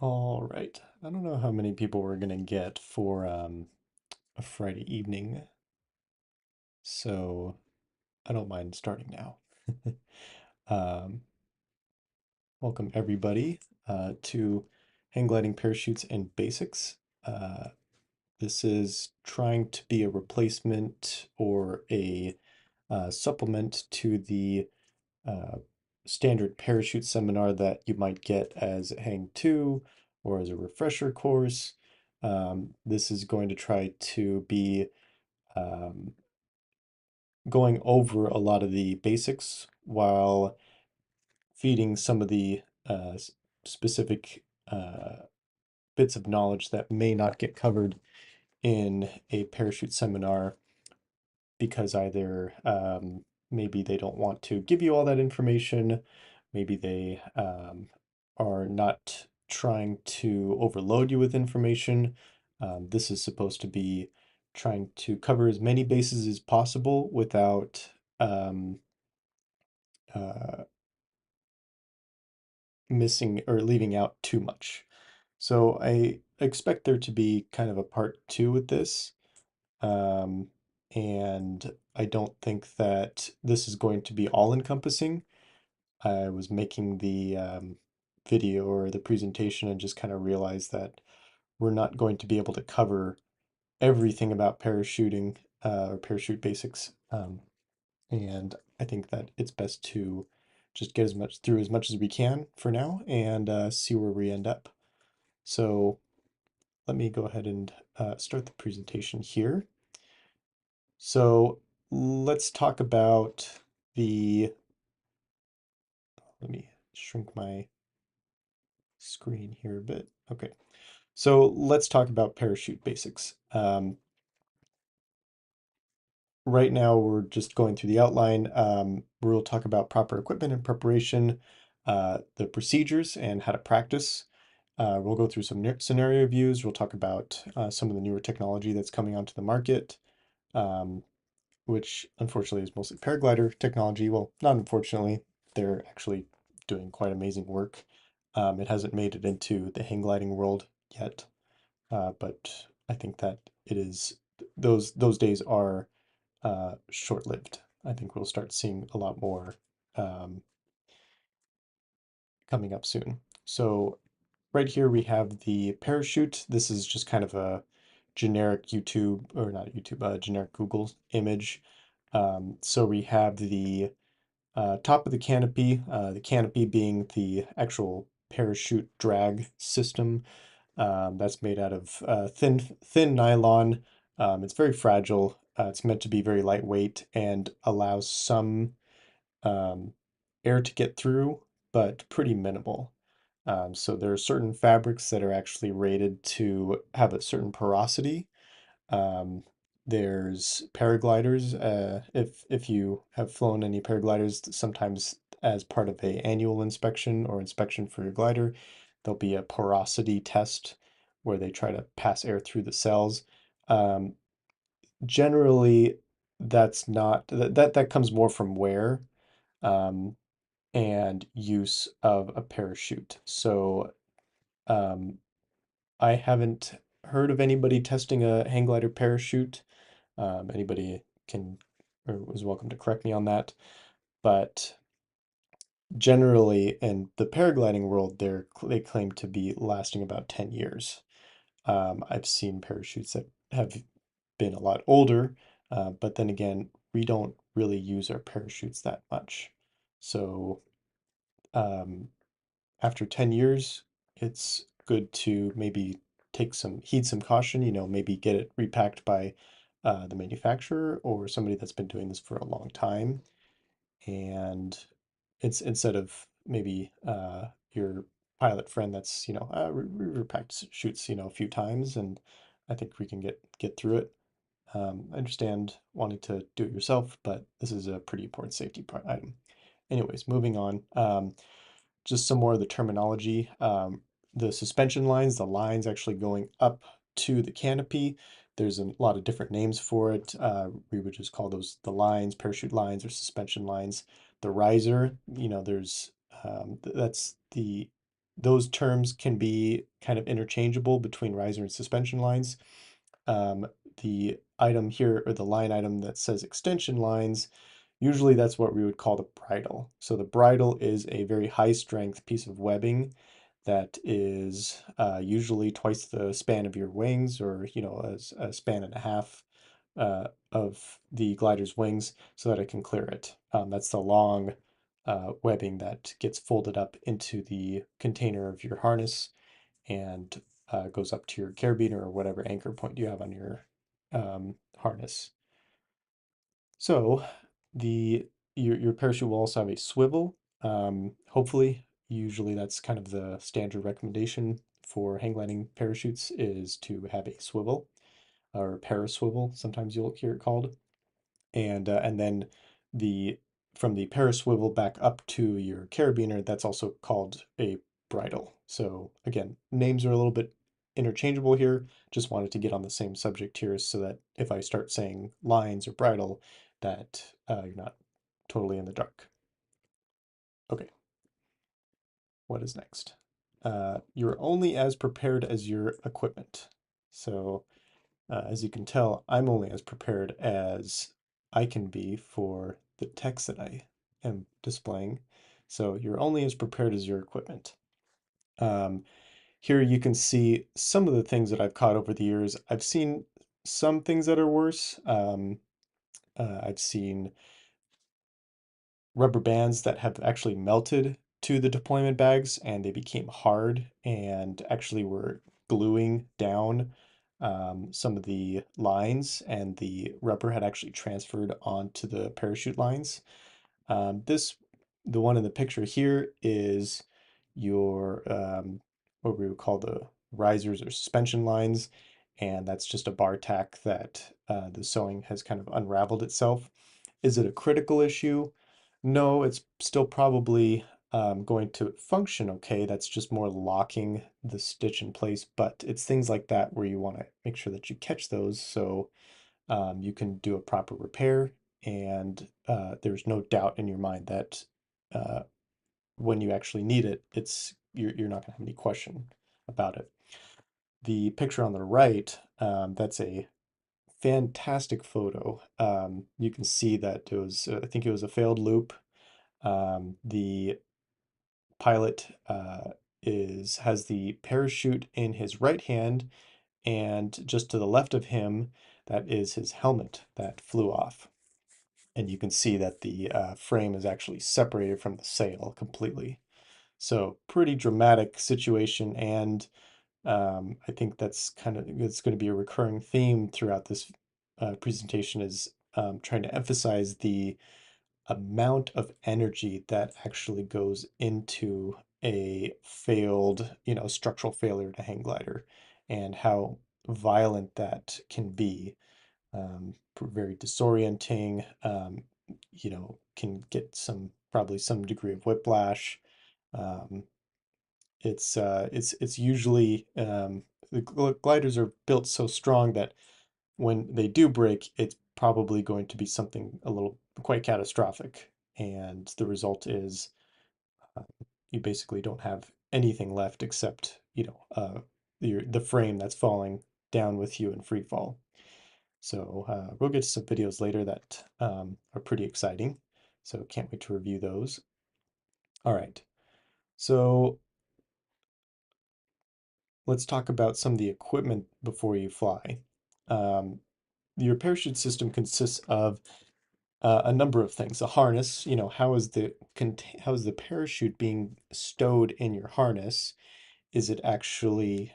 All right. I don't know how many people we're gonna get for a Friday evening, so I don't mind starting now. Um, Welcome everybody to Hang Gliding Parachutes and Basics. Uh, this is trying to be a replacement or a supplement to the uh, standard parachute seminar that you might get as Hang 2 or as a refresher course. This is going to try to be um, going over a lot of the basics while feeding some of the specific bits of knowledge that may not get covered in a parachute seminar because either maybe they don't want to give you all that information, maybe they are not trying to overload you with information. This is supposed to be trying to cover as many bases as possible without um, uh, missing or leaving out too much. So I expect there to be kind of a part two with this. Um, and I don't think that this is going to be all encompassing. I was making the video or the presentation and just kind of realized that we're not going to be able to cover everything about parachuting or parachute basics. And I think that it's best to just get as much through as much as we can for now and see where we end up. So let me go ahead and start the presentation here. So let's talk about the, let me shrink my screen here a bit. Okay, so let's talk about parachute basics. Right now we're just going through the outline. We'll talk about proper equipment and preparation, the procedures and how to practice. We'll go through some scenario views. We'll talk about some of the newer technology that's coming onto the market. Um, which unfortunately is mostly paraglider technology. Well, not unfortunately, they're actually doing quite amazing work. It hasn't made it into the hang gliding world yet, but I think that it is those days are short-lived. I think we'll start seeing a lot more um, coming up soon. So right here we have the parachute. This is just kind of a generic YouTube, or not YouTube, generic Google image. So we have the top of the canopy being the actual parachute drag system that's made out of thin nylon. It's very fragile. It's meant to be very lightweight and allows some um, air to get through, but pretty minimal. So there are certain fabrics that are actually rated to have a certain porosity. Um, there's paragliders. If you have flown any paragliders, sometimes as part of a annual inspection or inspection for your glider, there'll be a porosity test where they try to pass air through the cells. Um, Generally, that's not that comes more from wear um, and use of a parachute. So um, I haven't heard of anybody testing a hang glider parachute. Anybody can or is welcome to correct me on that. But generally, in the paragliding world, they claim to be lasting about 10 years. I've seen parachutes that have been a lot older, but then again, we don't really use our parachutes that much. So um, after 10 years, it's good to maybe heed some caution, maybe get it repacked by the manufacturer or somebody that's been doing this for a long time. And it's instead of maybe your pilot friend that's, repacked shoots, a few times, and I think we can get through it. I understand wanting to do it yourself, but this is a pretty important safety item. Anyways, moving on. Just some more of the terminology. The suspension lines, the lines actually going up to the canopy. There's a lot of different names for it. We would just call those the lines, parachute lines, or suspension lines. The riser, there's that's the those terms can be kind of interchangeable between riser and suspension lines. Um, the item here, or the line item that says extension lines, usually that's what we would call the bridle. So the bridle is a very high strength piece of webbing that is usually twice the span of your wings, or a span and a half of the glider's wings, so that it can clear it. That's the long webbing that gets folded up into the container of your harness and goes up to your carabiner or whatever anchor point you have on your harness. So your parachute will also have a swivel. Hopefully, usually that's kind of the standard recommendation for hang gliding parachutes is to have a swivel or paraswivel. Sometimes you'll hear it called, and then the from the paraswivel back up to your carabiner, that's also called a bridle. So again, names are a little bit interchangeable here. Just wanted to get on the same subject here so that if I start saying lines or bridle, that you're not totally in the dark. Okay, what is next? You're only as prepared as your equipment. So as you can tell, I'm only as prepared as I can be for the text that I am displaying. So you're only as prepared as your equipment. Um, Here you can see some of the things that I've caught over the years. I've seen some things that are worse. I've seen rubber bands that have actually melted to the deployment bags and they became hard and actually were gluing down some of the lines, and the rubber had actually transferred onto the parachute lines. The one in the picture here is your what we would call the risers or suspension lines, and that's just a bar tack that the sewing has kind of unraveled itself. Is it a critical issue? No, it's still probably going to function okay. That's just more locking the stitch in place, but it's things like that where you want to make sure that you catch those so you can do a proper repair, and there's no doubt in your mind that uh, when you actually need it, you're not going to have any question about it. The picture on the right, that's a fantastic photo. You can see that it was, I think it was a failed loop. The pilot has the parachute in his right hand, and just to the left of him, that is his helmet that flew off. And you can see that the frame is actually separated from the sail completely. So pretty dramatic situation, and I think it's going to be a recurring theme throughout this presentation is trying to emphasize the amount of energy that actually goes into a failed, structural failure to hang glider, and how violent that can be. Very disorienting, can get probably some degree of whiplash. Um, it's usually the gliders are built so strong that when they do break, it's probably going to be something a little quite catastrophic, and the result is uh, you basically don't have anything left except the frame that's falling down with you in free fall. So we'll get to some videos later that are pretty exciting. So can't wait to review those. All right. So let's talk about some of the equipment before you fly. Um, your parachute system consists of a number of things. A harness, how is the parachute being stowed in your harness? Is it actually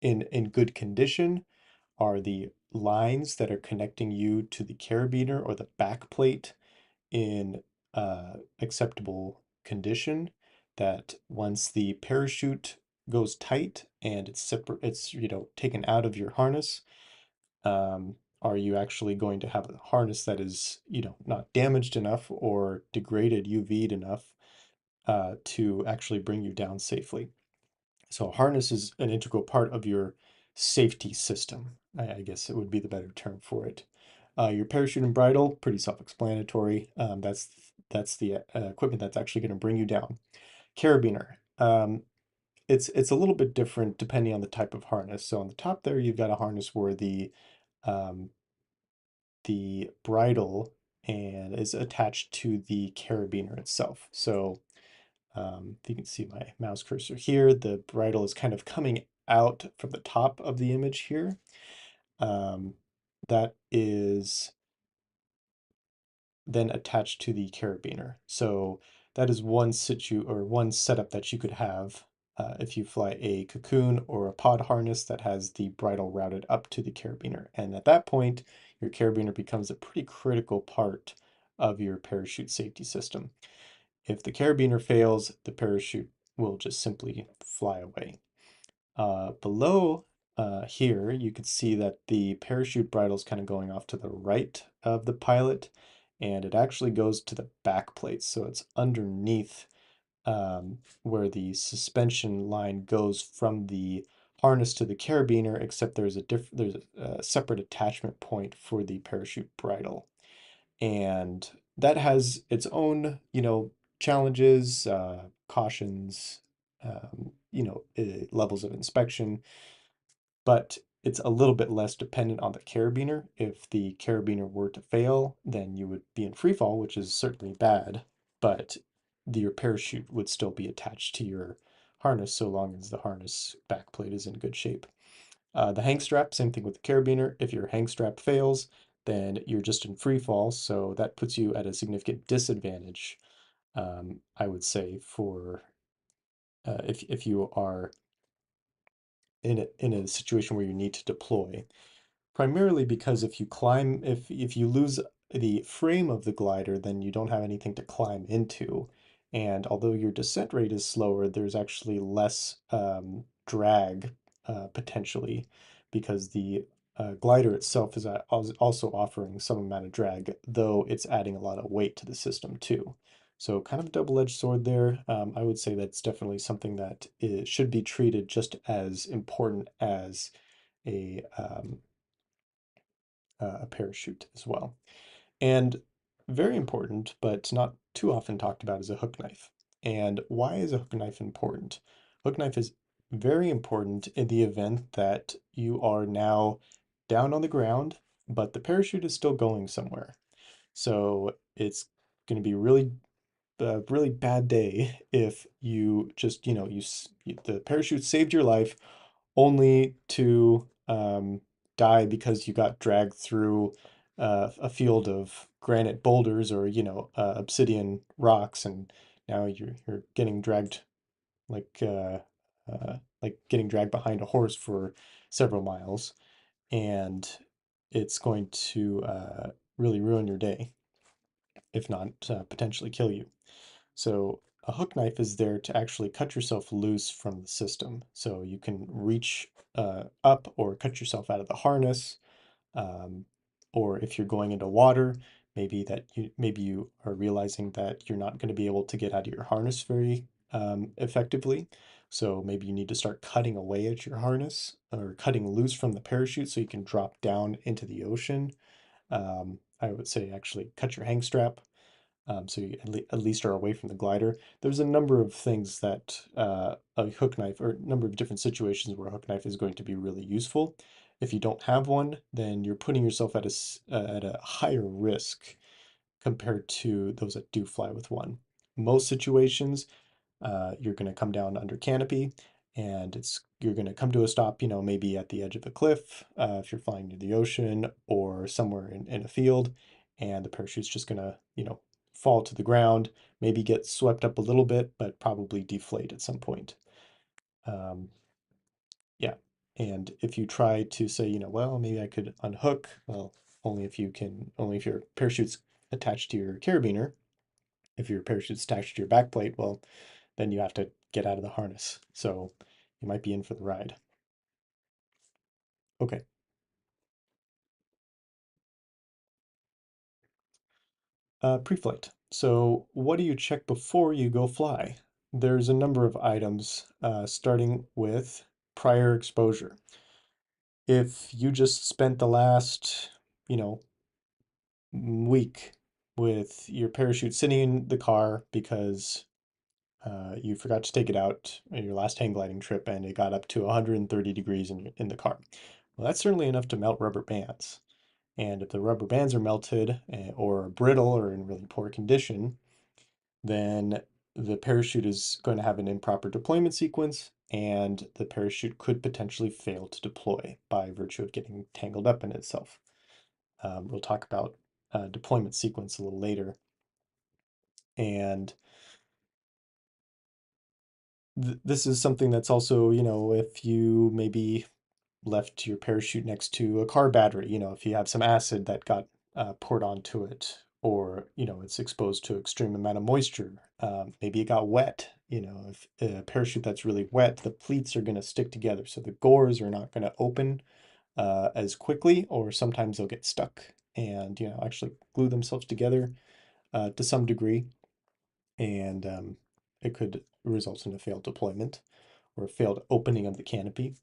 in good condition? Are the lines that are connecting you to the carabiner or the back plate in acceptable condition? That once the parachute goes tight and it's taken out of your harness, are you actually going to have a harness that is not damaged enough or degraded UV'd enough to actually bring you down safely? So a harness is an integral part of your safety system. I guess it would be the better term for it. Your parachute and bridle, pretty self-explanatory. That's that's the equipment that's actually going to bring you down. Carabiner. It's a little bit different depending on the type of harness. So on the top there, you've got a harness where um, the bridle and is attached to the carabiner itself. So if you can see my mouse cursor here, the bridle is kind of coming out from the top of the image here. Um, that is then attached to the carabiner. So that is one setup that you could have if you fly a cocoon or a pod harness that has the bridle routed up to the carabiner. And at that point, your carabiner becomes a pretty critical part of your parachute safety system. If the carabiner fails, the parachute will just simply fly away. Below here, you can see that the parachute bridle is kind of going off to the right of the pilot, and it actually goes to the back plate. So it's underneath where the suspension line goes from the harness to the carabiner, except there's a separate attachment point for the parachute bridle. And that has its own, challenges, cautions, levels of inspection, but it's a little bit less dependent on the carabiner. If the carabiner were to fail, then you would be in free fall, which is certainly bad, but your parachute would still be attached to your harness so long as the harness backplate is in good shape. The hang strap, same thing with the carabiner. If your hang strap fails, then you're just in free fall, so that puts you at a significant disadvantage, I would say, for if you are in a situation where you need to deploy. Primarily because if you lose the frame of the glider, then you don't have anything to climb into. And although your descent rate is slower, there's actually less drag potentially because the glider itself is also offering some amount of drag, though it's adding a lot of weight to the system too. So kind of a double-edged sword there. I would say that's definitely something that should be treated just as important as a a parachute as well. And very important, but not too often talked about, is a hook knife. And why is a hook knife important? Hook knife is very important in the event that you are now down on the ground, but the parachute is still going somewhere. So it's going to be a really bad day if you just, the parachute saved your life only to die because you got dragged through a field of granite boulders or, obsidian rocks, and now you're getting dragged like uh, like getting dragged behind a horse for several miles, and it's going to really ruin your day, if not potentially kill you. So a hook knife is there to actually cut yourself loose from the system. So you can reach up or cut yourself out of the harness. Um, or if you're going into water, maybe you are realizing that you're not going to be able to get out of your harness very effectively. So maybe you need to start cutting away at your harness or cutting loose from the parachute so you can drop down into the ocean. I would say actually cut your hang strap so you at least are away from the glider. There's a number of things that a hook knife, or a number of different situations where a hook knife is going to be really useful. If you don't have one, then you're putting yourself at at a higher risk compared to those that do fly with one. Most situations, you're going to come down under canopy, and you're going to come to a stop, maybe at the edge of a cliff, if you're flying near the ocean or somewhere in a field, and the parachute's just going to, fall to the ground, maybe get swept up a little bit, but probably deflate at some point. Um, yeah. And if you try to say, well, maybe I could unhook, well, only if your parachute's attached to your carabiner. If your parachute's attached to your backplate, well, then you have to get out of the harness. So you might be in for the ride. Okay. Pre-flight. So what do you check before you go fly? There's a number of items, starting with prior exposure. If you just spent the last, week with your parachute sitting in the car because you forgot to take it out on your last hang gliding trip and it got up to 130 degrees in the car. Well, that's certainly enough to melt rubber bands. And if the rubber bands are melted or brittle or in really poor condition, then the parachute is going to have an improper deployment sequence and the parachute could potentially fail to deploy by virtue of getting tangled up in itself. We'll talk about deployment sequence a little later. And this is something that's also, if you maybe left your parachute next to a car battery, if you have some acid that got poured onto it, or, it's exposed to extreme amount of moisture, maybe it got wet, if a parachute that's really wet, the pleats are going to stick together. So the gores are not going to open as quickly, or sometimes they'll get stuck and, actually glue themselves together to some degree. And it could result in a failed deployment or a failed opening of the canopy.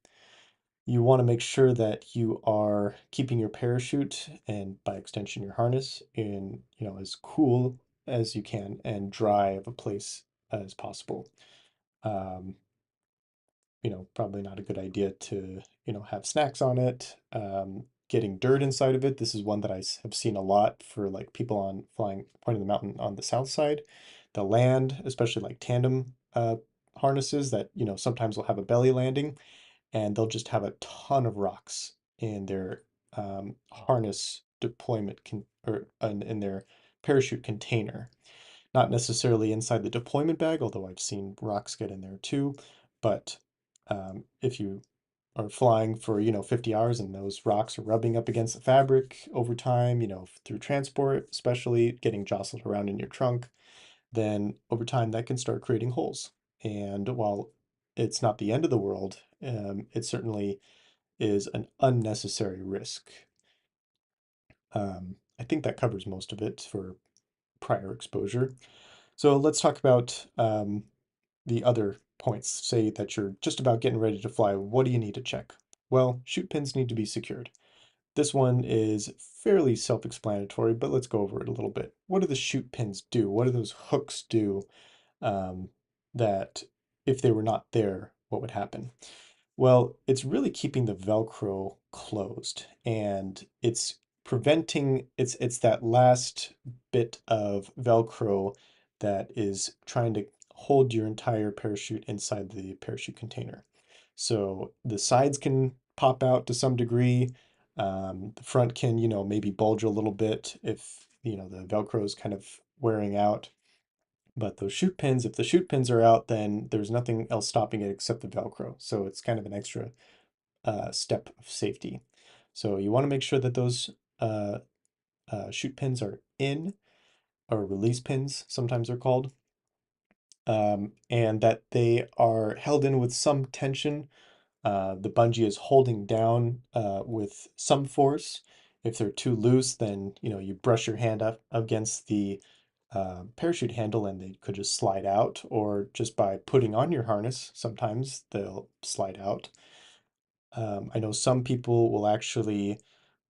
You want to make sure that you are keeping your parachute and by extension your harness in, as cool as you can and dry of a place as possible. Um, Probably not a good idea to, have snacks on it. Getting dirt inside of it. This is one that I have seen a lot for like people on flying, pointing the mountain on the south side. The land, especially like tandem harnesses that, sometimes will have a belly landing and they'll just have a ton of rocks in their harness deployment or in their parachute container. Not necessarily inside the deployment bag, although I've seen rocks get in there too. But if you are flying for 50 hours and those rocks are rubbing up against the fabric over time, through transport, especially getting jostled around in your trunk, then over time that can start creating holes. And while it's not the end of the world, it certainly is an unnecessary risk. I think that covers most of it for prior exposure. So let's talk about the other points. Say that you're just about getting ready to fly. What do you need to check? Well, chute pins need to be secured. This one is fairly self-explanatory, but let's go over it a little bit. What do the chute pins do? What do those hooks do um, that if they were not there, what would happen? Well, it's really keeping the Velcro closed and it's preventing it's that last bit of Velcro that is trying to hold your entire parachute inside the parachute container. So the sides can pop out to some degree. The front can, maybe bulge a little bit if, the Velcro is kind of wearing out. But those chute pins, if the chute pins are out, then there's nothing else stopping it except the Velcro. So it's kind of an extra step of safety. So you want to make sure that those uh, chute pins are in, or release pins, sometimes they're called, and that they are held in with some tension. The bungee is holding down with some force. If they're too loose, then you brush your hand up against the parachute handle and they could just slide out, or just by putting on your harness, sometimes they'll slide out. I know some people will actually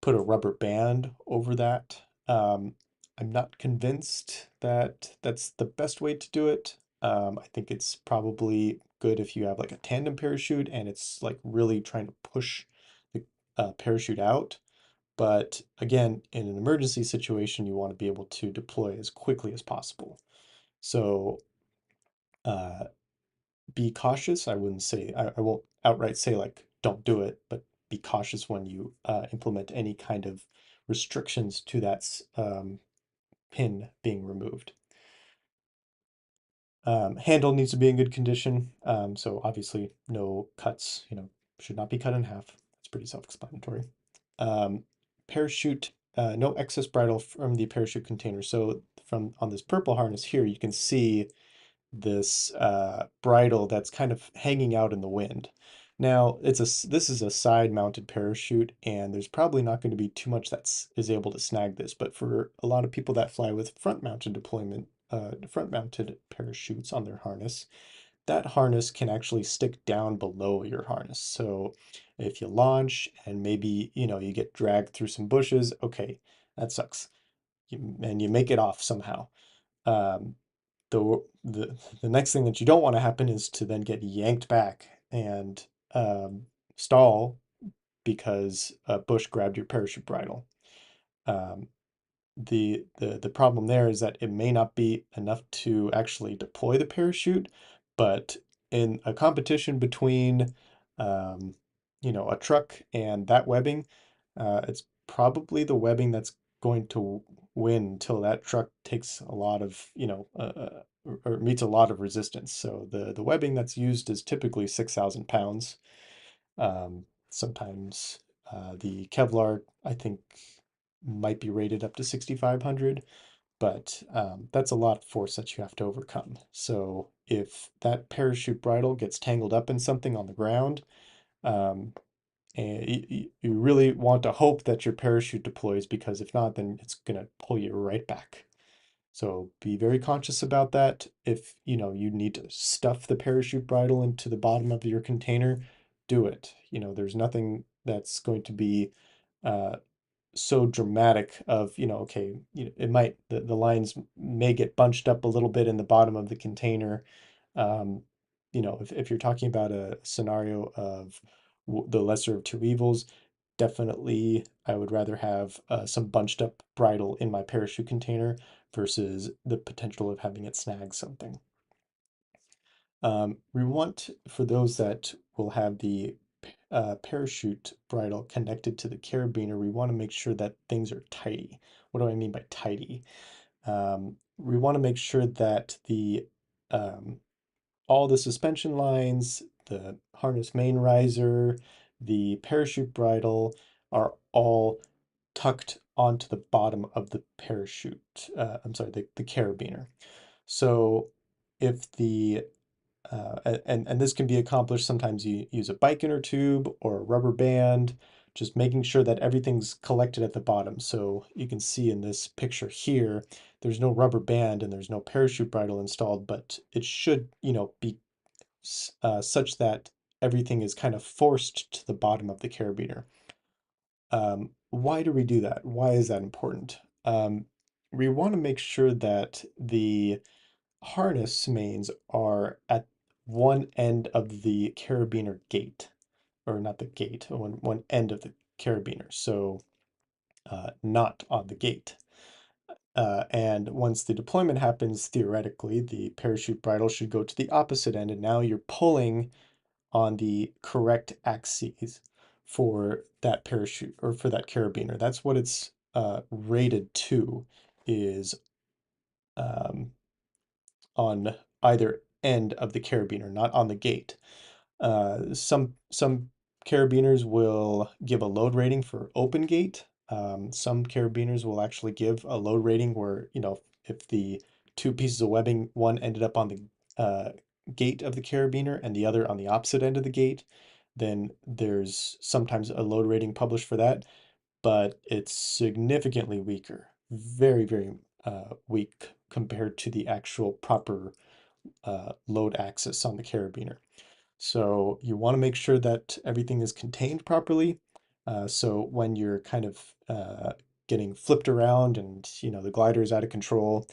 put a rubber band over that. I'm not convinced that that's the best way to do it. I think it's probably good if you have like a tandem parachute and it's like really trying to push the parachute out. But again, in an emergency situation, you want to be able to deploy as quickly as possible. So uh, be cautious. I wouldn't say, I won't outright say like, don't do it, but be cautious when you implement any kind of restrictions to that pin being removed. Handle needs to be in good condition. So obviously no cuts, should not be cut in half. It's pretty self-explanatory. Um, Parachute, no excess bridle from the parachute container. So from on this purple harness here, you can see this bridle that's kind of hanging out in the wind. Now, this is a side-mounted parachute, and there's probably not going to be too much that is able to snag this. But for a lot of people that fly with front-mounted front-mounted parachutes on their harness, that harness can actually stick down below your harness. So if you launch and maybe you get dragged through some bushes, okay, that sucks. and you make it off somehow. Um, the next thing that you don't want to happen is to then get yanked back and stall because a bush grabbed your parachute bridle. Um, the problem there is that it may not be enough to actually deploy the parachute, but in a competition between um, a truck and that webbing, it's probably the webbing that's going to win until that truck takes a lot of, or meets a lot of resistance. So the webbing that's used is typically 6,000 pounds. Sometimes the Kevlar, I think, might be rated up to 6,500, but that's a lot of force that you have to overcome. So if that parachute bridle gets tangled up in something on the ground, um, and you really want to hope that your parachute deploys, because if not, then it's going to pull you right back. So be very conscious about that. If you need to stuff the parachute bridle into the bottom of your container, do it. There's nothing that's going to be uh, so dramatic of, okay, it might, the lines may get bunched up a little bit in the bottom of the container. Um, if you're talking about a scenario of the lesser of two evils, definitely I would rather have some bunched up bridle in my parachute container versus the potential of having it snag something. We want, for those that will have the parachute bridle connected to the carabiner, we want to make sure that things are tidy. What do I mean by tidy? We want to make sure that um, all the suspension lines, the harness main riser, the parachute bridle are all tucked onto the bottom of the parachute. I'm sorry, the carabiner. So if and this can be accomplished, sometimes you use a bike inner tube or a rubber band, just making sure that everything's collected at the bottom. So you can see in this picture here, there's no rubber band and there's no parachute bridle installed, but it should, be such that everything is kind of forced to the bottom of the carabiner. Why do we do that? Why is that important? We want to make sure that the harness mains are at one end of the carabiner gate, or not the gate, one end of the carabiner, so not on the gate. And once the deployment happens, theoretically, the parachute bridle should go to the opposite end, and now you're pulling on the correct axes for that parachute or for that carabiner. That's what it's rated to, is um, on either end of the carabiner, not on the gate. Some carabiners will give a load rating for open gate. Some carabiners will actually give a load rating where, if the two pieces of webbing, one ended up on the gate of the carabiner and the other on the opposite end of the gate, then there's sometimes a load rating published for that, but it's significantly weaker, very, very weak compared to the actual proper load axis on the carabiner. So you want to make sure that everything is contained properly. So when you're kind of getting flipped around and the glider is out of control,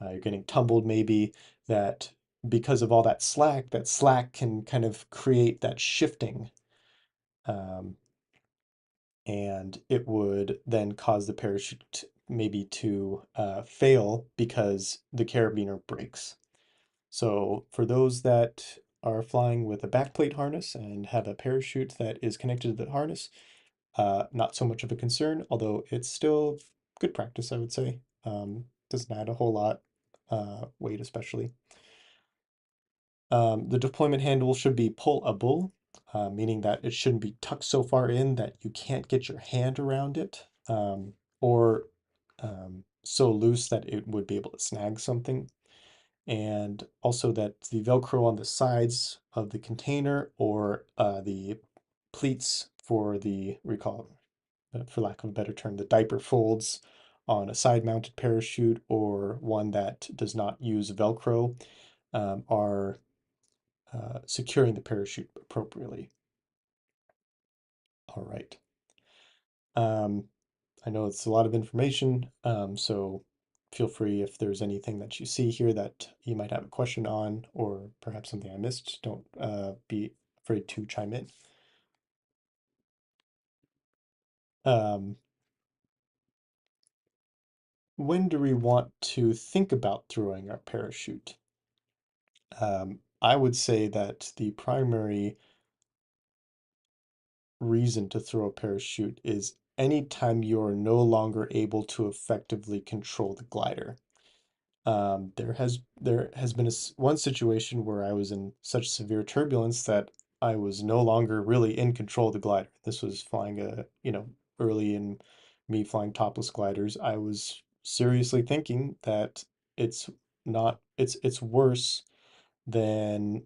you're getting tumbled maybe, that because of all that slack can kind of create that shifting, um, and it would then cause the parachute maybe to fail because the carabiner breaks. So for those that are flying with a backplate harness and have a parachute that is connected to the harness, not so much of a concern, although it's still good practice, I would say. Doesn't add a whole lot, weight especially. The deployment handle should be pullable, meaning that it shouldn't be tucked so far in that you can't get your hand around it, or so loose that it would be able to snag something. And also that the Velcro on the sides of the container, or the pleats for the, recall, for lack of a better term, the diaper folds on a side-mounted parachute or one that does not use Velcro, are securing the parachute appropriately. All right. I know it's a lot of information, so feel free if there's anything that you see here that you might have a question on, or perhaps something I missed. Don't be afraid to chime in. Um, when do we want to think about throwing our parachute? I would say that the primary reason to throw a parachute is anytime you're no longer able to effectively control the glider. There has been one situation where I was in such severe turbulence that I was no longer really in control of the glider. This was flying early in me flying topless gliders. I was seriously thinking that it's it's worse than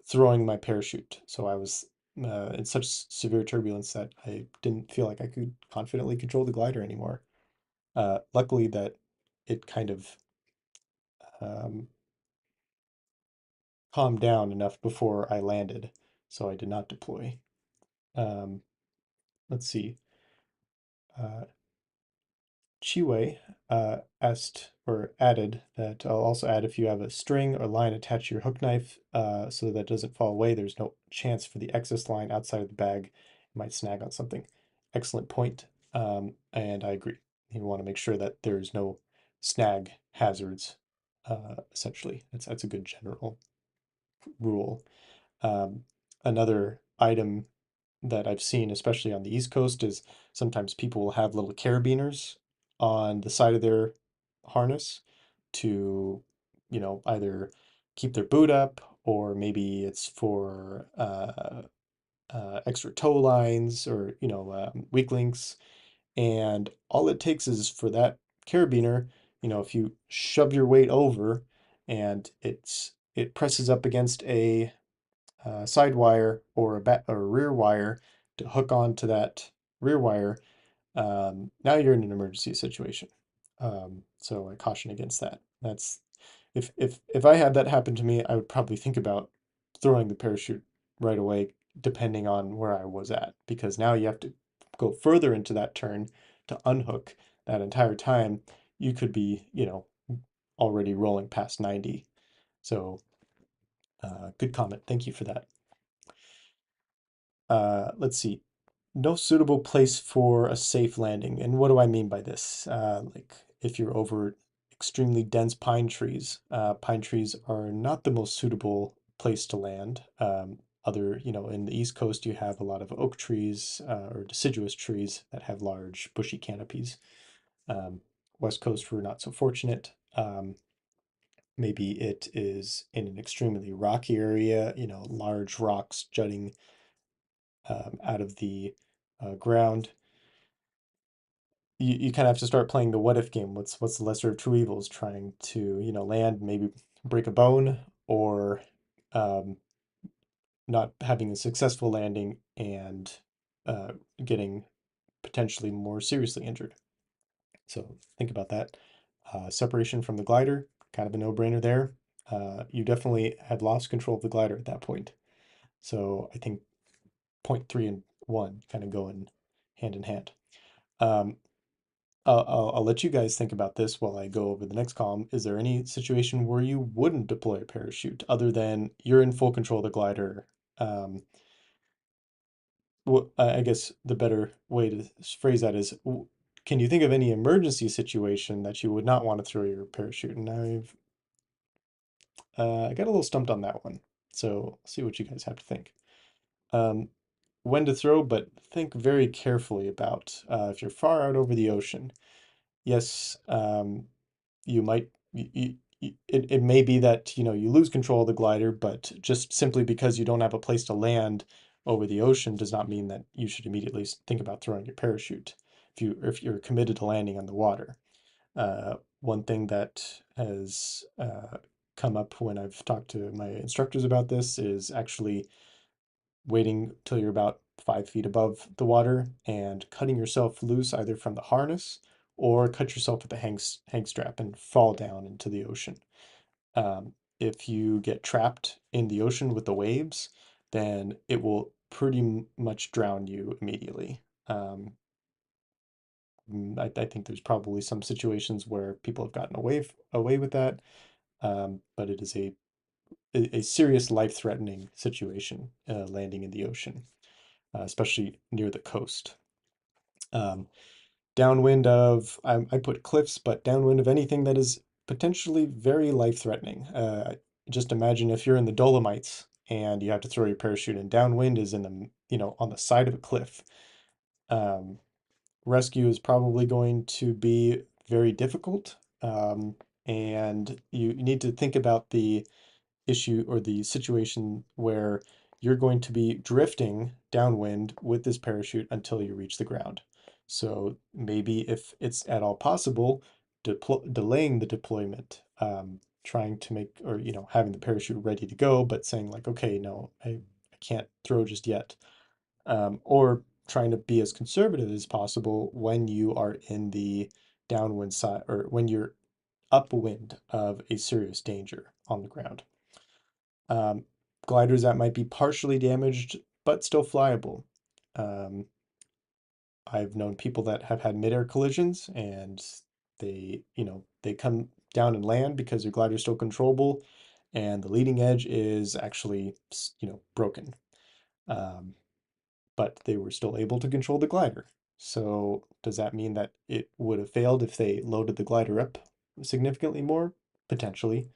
throwing my parachute. So I was in such severe turbulence that I didn't feel like I could confidently control the glider anymore. Luckily that it kind of um, calmed down enough before I landed, so I did not deploy. Um, let's see. Uh, Chiwei asked or added that I'll also add if you have a string or line attached to your hook knife so that it doesn't fall away, there's no chance for the excess line outside of the bag. It might snag on something. Excellent point. And I agree. You want to make sure that there's no snag hazards, essentially. That's a good general rule. Um, Another item that I've seen, especially on the East Coast, is sometimes people will have little carabiners on the side of their harness to, either keep their boot up, or maybe it's for extra tow lines, or, weak links. And all it takes is for that carabiner, if you shove your weight over and it presses up against a side wire or or a rear wire to hook onto that rear wire, now you're in an emergency situation. So I caution against that. That's if I had that happen to me, I would probably think about throwing the parachute right away, depending on where I was at, because now you have to go further into that turn to unhook. That entire time you could be, already rolling past 90. So good comment. Thank you for that. Let's see. No suitable place for a safe landing. And what do I mean by this? Like if you're over extremely dense pine trees are not the most suitable place to land. In the East Coast, you have a lot of oak trees or deciduous trees that have large bushy canopies. Um, West Coast, we're not so fortunate. Maybe it is in an extremely rocky area, large rocks jutting out of the ground. You kind of have to start playing the what if game. What's the lesser of two evils? Trying to, land, maybe break a bone, or um, not having a successful landing and uh, getting potentially more seriously injured. So think about that. Separation from the glider, kind of a no-brainer there. You definitely had lost control of the glider at that point. So I think point three and one kind of go in hand. Um, I'll let you guys think about this while I go over the next column. Is there any situation where you wouldn't deploy a parachute other than you're in full control of the glider? Um, I guess the better way to phrase that is, can you think of any emergency situation that you would not want to throw your parachute? And I got a little stumped on that one. So see what you guys have to think. Um, when to throw, but think very carefully about if you're far out over the ocean. Yes, you might it may be that you lose control of the glider, but just simply because you don't have a place to land over the ocean does not mean that you should immediately think about throwing your parachute if you're committed to landing on the water. One thing that has come up when I've talked to my instructors about this is actually waiting till you're about 5 feet above the water and cutting yourself loose either from the harness or cut yourself with the hang strap and fall down into the ocean. If you get trapped in the ocean with the waves, then it will pretty much drown you immediately. Um, I think there's probably some situations where people have gotten away with that, but it is a serious life-threatening situation, landing in the ocean, especially near the coast. Um, Downwind of, I put cliffs, but downwind of anything that is potentially very life-threatening. Just imagine if you're in the Dolomites and you have to throw your parachute, and downwind is in the, on the side of a cliff. Um, Rescue is probably going to be very difficult, and you need to think about the issue or the situation where you're going to be drifting downwind with this parachute until you reach the ground. So maybe if it's at all possible, delaying the deployment, trying to make, or having the parachute ready to go, but saying like, okay, no, I can't throw just yet. Or trying to be as conservative as possible when you are in the downwind side, or when you're upwind of a serious danger on the ground. Um, Gliders that might be partially damaged but still flyable. Um, I've known people that have had midair collisions, and they come down and land because their glider is still controllable and the leading edge is actually, broken. Um, but they were still able to control the glider. So does that mean that it would have failed if they loaded the glider up significantly more? Potentially.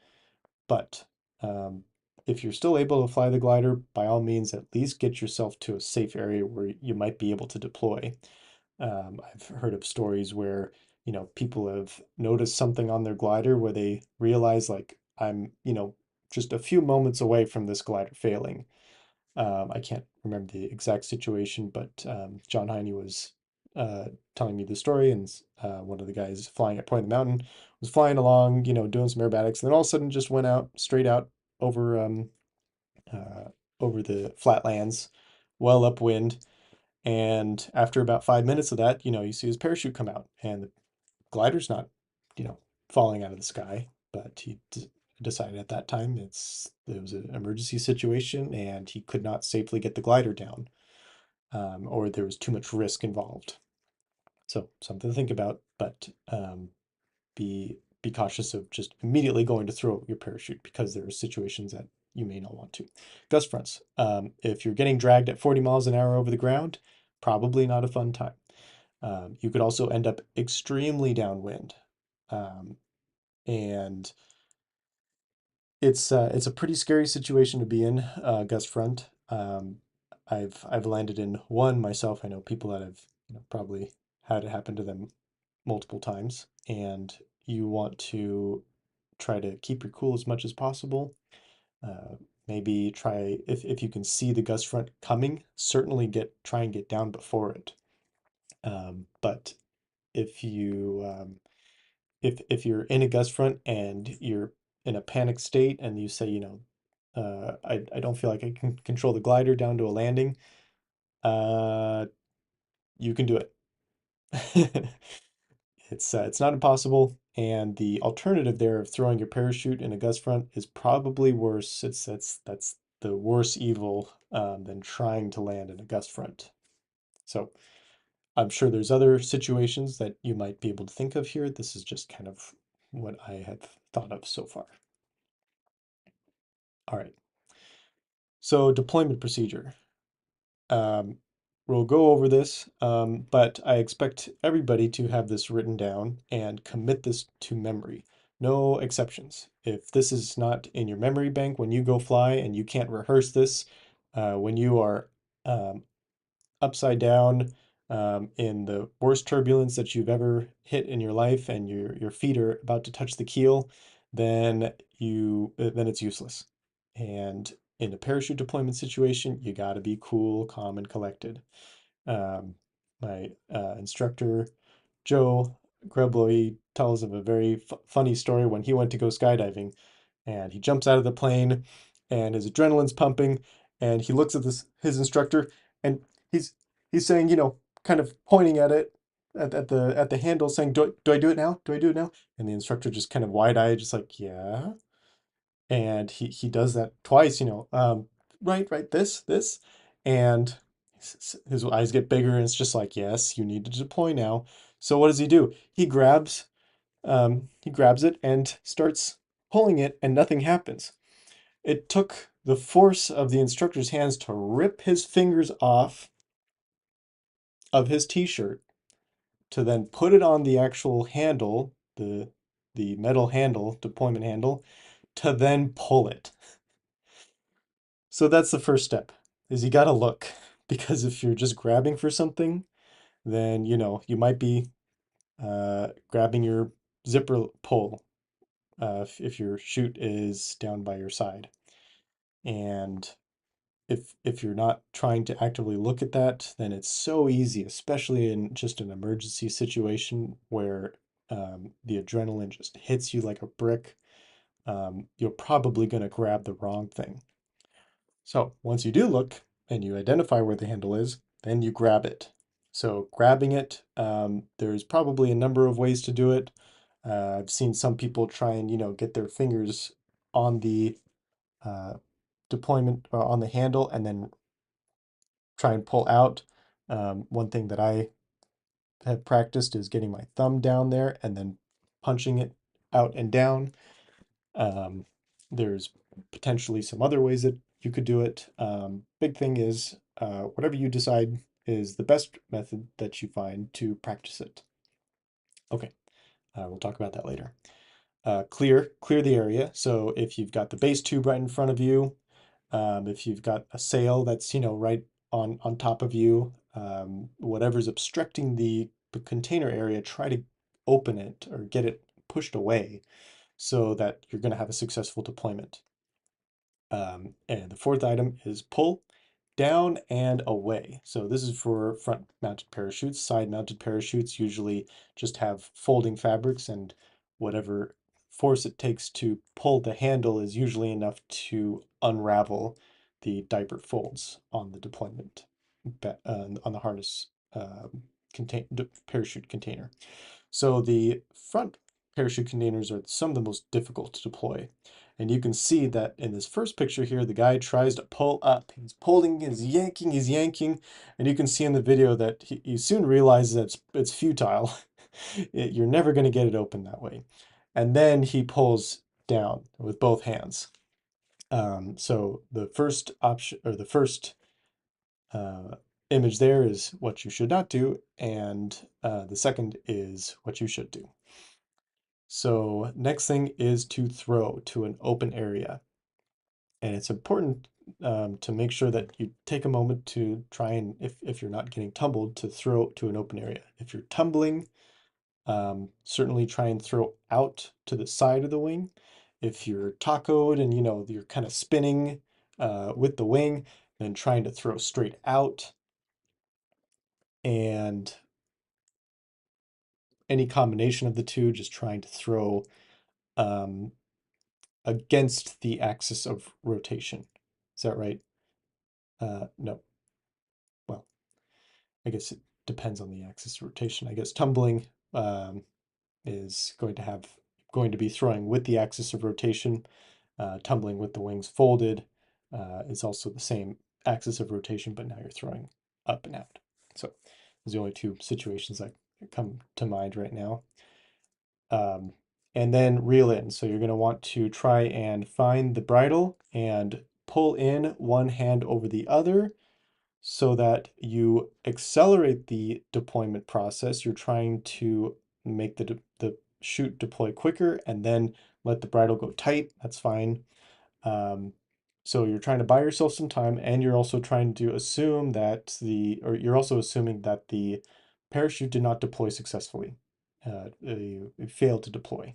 But um, if you're still able to fly the glider, by all means, at least get yourself to a safe area where you might be able to deploy. I've heard of stories where, people have noticed something on their glider where they realize, like, I'm, just a few moments away from this glider failing. I can't remember the exact situation, but John Heine was telling me the story, and one of the guys flying at Point of the Mountain was flying along, doing some aerobatics, and then all of a sudden just went out straight out over uh, over the flatlands, well upwind, and after about 5 minutes of that, you see his parachute come out, and the glider's not, you know, falling out of the sky, but he decided at that time it was an emergency situation and he could not safely get the glider down, or there was too much risk involved. So something to think about, but be cautious of just immediately going to throw your parachute because there are situations that you may not want to. Gust fronts. If you're getting dragged at 40 miles an hour over the ground, probably not a fun time. You could also end up extremely downwind. Um, and it's a pretty scary situation to be in, gust front. I've landed in one myself. I know people that have, probably had it happen to them multiple times, and you want to try to keep your cool as much as possible. Uh, Maybe try, if you can see the gust front coming, certainly try and get down before it. But if you if you're in a gust front and you're in a panic state and you say, I don't feel like I can control the glider down to a landing, uh, you can do it. It's not impossible, and the alternative there of throwing your parachute in a gust front is probably worse. That's the worse evil, than trying to land in a gust front. So I'm sure there's other situations that you might be able to think of here. This is just kind of what I have thought of so far. All right. So deployment procedure. Um, we'll go over this, but I expect everybody to have this written down and commit this to memory. No exceptions. If this is not in your memory bank when you go fly and you can't rehearse this, when you are um, upside down, in the worst turbulence that you've ever hit in your life, and your feet are about to touch the keel, then then it's useless. And in a parachute deployment situation, you got to be cool, calm, and collected. Um, my instructor, Joe Grebloy, tells of a very funny story when he went to go skydiving, and he jumps out of the plane, and his adrenaline's pumping, and he looks at his instructor, and he's he's saying, kind of pointing at it, at the handle, saying, do I do it now? Do I do it now? And the instructor just kind of wide-eyed, just like, yeah. And he does that twice, right, and his eyes get bigger, and it's just like, yes, you need to deploy now. So what does he do? He grabs it and starts pulling it, and nothing happens. It took the force of the instructor's hands to rip his fingers off of his t-shirt to then put it on the actual handle, the metal handle, deployment handle, to then pull it. So that's the first step, is you gotta look. Because if you're just grabbing for something, then you might be grabbing your zipper pull if your chute is down by your side. And if you're not trying to actively look at that, then it's so easy, especially in just an emergency situation where the adrenaline just hits you like a brick. You're probably going to grab the wrong thing. So once you do look and you identify where the handle is, then you grab it. So grabbing it, there's probably a number of ways to do it. I've seen some people try and, get their fingers on the uh, deployment or on the handle and then try and pull out. One thing that I have practiced is getting my thumb down there and then punching it out and down. Um, there's potentially some other ways that you could do it. Big thing is whatever you decide is the best method that you find to practice it. Okay, we'll talk about that later. Clear the area. So if you've got the base tube right in front of you, if you've got a sail that's, right on top of you, whatever's obstructing the container area, try to open it or get it pushed away so that you're going to have a successful deployment. And the fourth item is pull down and away. So this is for front mounted parachutes. Side mounted parachutes usually just have folding fabrics, and whatever force it takes to pull the handle is usually enough to unravel the diaper folds on the deployment, on the harness parachute container. So the front parachute containers are some of the most difficult to deploy. And you can see that in this first picture here, the guy tries to pull up. He's pulling, he's yanking, and you can see in the video that he soon realizes that it's futile. You're never going to get it open that way. And then he pulls down with both hands. So the first option, or the first uh, image there, is what you should not do, and the second is what you should do. So next thing is to throw to an open area. And it's important to make sure that you take a moment to try and, if you're not getting tumbled, to throw to an open area. If you're tumbling, certainly try and throw out to the side of the wing. If you're tacoed and you're kind of spinning with the wing, then trying to throw straight out. And any combination of the two, just trying to throw um, against the axis of rotation. Is that right? No. Well, I guess it depends on the axis of rotation. I guess tumbling is going to be throwing with the axis of rotation. Tumbling with the wings folded is also the same axis of rotation, but now you're throwing up and out. So those are the only two situations that come to mind right now. And then reel in. So you're going to want to try and find the bridle and pull in one hand over the other so that you accelerate the deployment process. You're trying to make the chute deploy quicker and then let the bridle go tight. That's fine. So you're trying to buy yourself some time, and you're also trying to assume that you're also assuming that the parachute did not deploy successfully. You failed to deploy,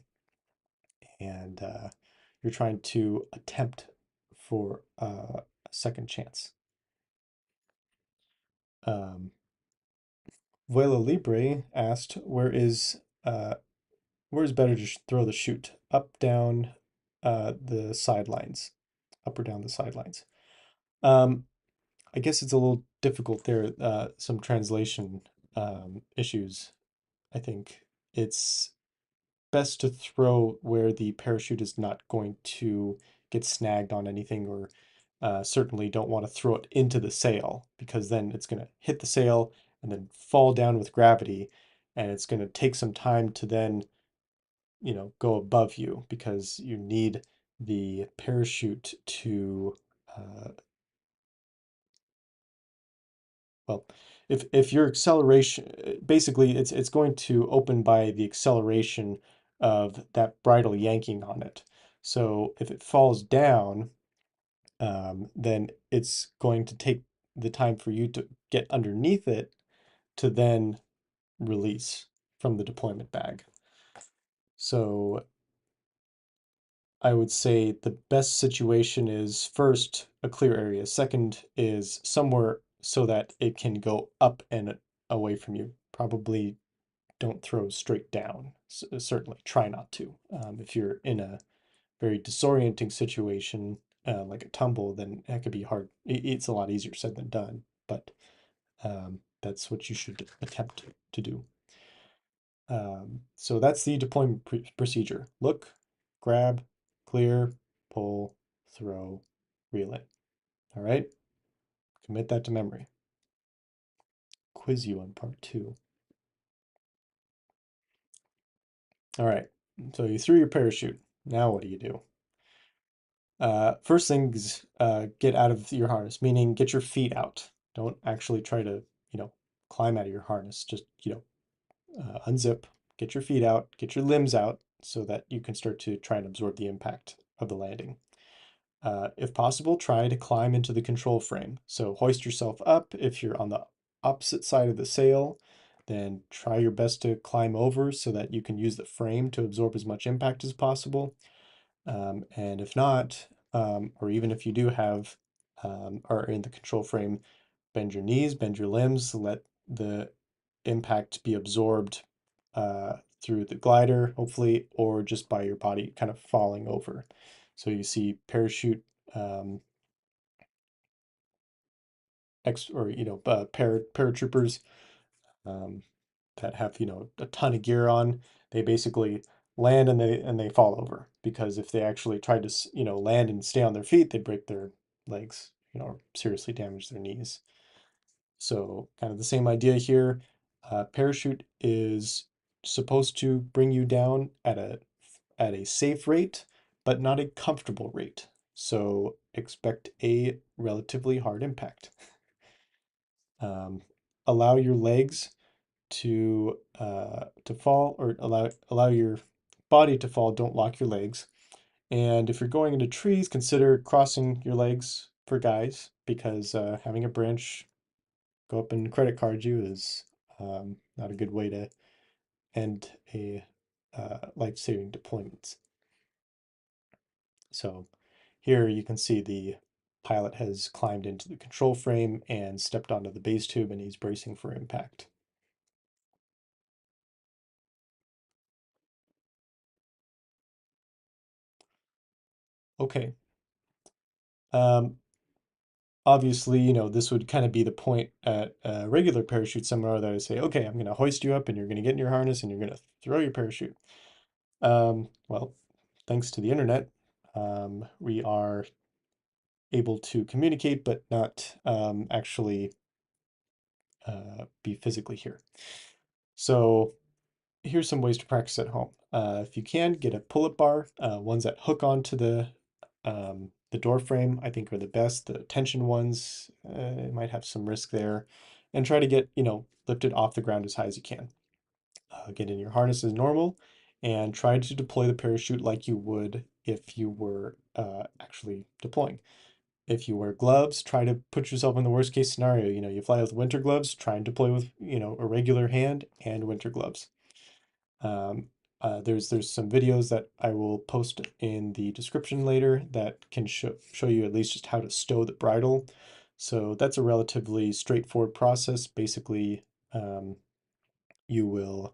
and you're trying to attempt for a second chance. Vuela Libre asked, where is better to throw the chute? Up, down, the sidelines, up or down the sidelines. Um, I guess it's a little difficult there. Some translation issues. I think it's best to throw where the parachute is not going to get snagged on anything, or certainly don't want to throw it into the sail, because then it's going to hit the sail and then fall down with gravity. and it's going to take some time to then, go above you because you need the parachute to, uh, well, if your acceleration, basically it's going to open by the acceleration of that bridle yanking on it. So if it falls down, then it's going to take the time for you to get underneath it to then release from the deployment bag. So I would say the best situation is first a clear area. Second is somewhere so that it can go up and away from you. Probably don't throw straight down. Certainly try not to. If you're in a very disorienting situation, like a tumble, then that could be hard. It's a lot easier said than done, but that's what you should attempt to do. So that's the deployment procedure. Look, grab, clear, pull, throw, reel it. All right, commit that to memory. Quiz you on part two. All right, so you threw your parachute. Now what do you do? First things, get out of your harness, meaning get your feet out. Don't actually try to, climb out of your harness. Just, unzip, get your feet out, get your limbs out so that you can start to try and absorb the impact of the landing. If possible, try to climb into the control frame. So hoist yourself up. If you're on the opposite side of the sail, then try your best to climb over so that you can use the frame to absorb as much impact as possible. And if not, or even if you do have, are in the control frame, bend your knees, bend your limbs, let the impact be absorbed through the glider, hopefully, or just by your body kind of falling over. So you see parachute ex or paratroopers um, that have a ton of gear on. They basically land and they fall over because if they actually tried to land and stay on their feet, they'd break their legs, or seriously damage their knees. So kind of the same idea here. Parachute is supposed to bring you down at a safe rate, but not a comfortable rate. So expect a relatively hard impact. Allow your legs to fall, or allow your body to fall. Don't lock your legs. And if you're going into trees, consider crossing your legs for guys because having a branch go up and credit card you is not a good way to end a life-saving deployment. So here you can see the pilot has climbed into the control frame and stepped onto the base tube and he's bracing for impact. Okay. Um, Obviously, this would kind of be the point at a regular parachute seminar that I say, okay, I'm going to hoist you up and you're going to get in your harness and you're going to throw your parachute. Well, thanks to the internet, we are able to communicate, but not actually be physically here. So here's some ways to practice at home. If you can, get a pull-up bar, ones that hook onto the door frame, I think are the best. The tension ones might have some risk there. And try to get, lifted off the ground as high as you can. Get in your harness as normal and try to deploy the parachute like you would if you were actually deploying. If you wear gloves, try to put yourself in the worst case scenario. You fly with winter gloves, try and deploy with, a regular hand and winter gloves. Um, there's some videos that I will post in the description later that can show you at least just how to stow the bridle. So that's a relatively straightforward process. Basically, you will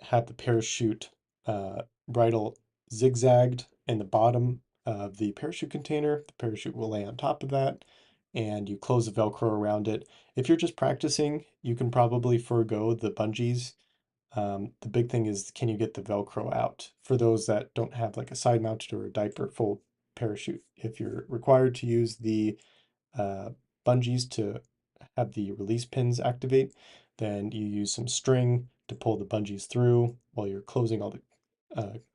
have the parachute bridle zigzagged in the bottom of the parachute container. The parachute will lay on top of that, and you close the Velcro around it. If you're just practicing, you can probably forego the bungees. The big thing is, can you get the Velcro out for those that don't have like a side mounted or a diaper full parachute? If you're required to use the uh, bungees to have the release pins activate, then you use some string to pull the bungees through while you're closing all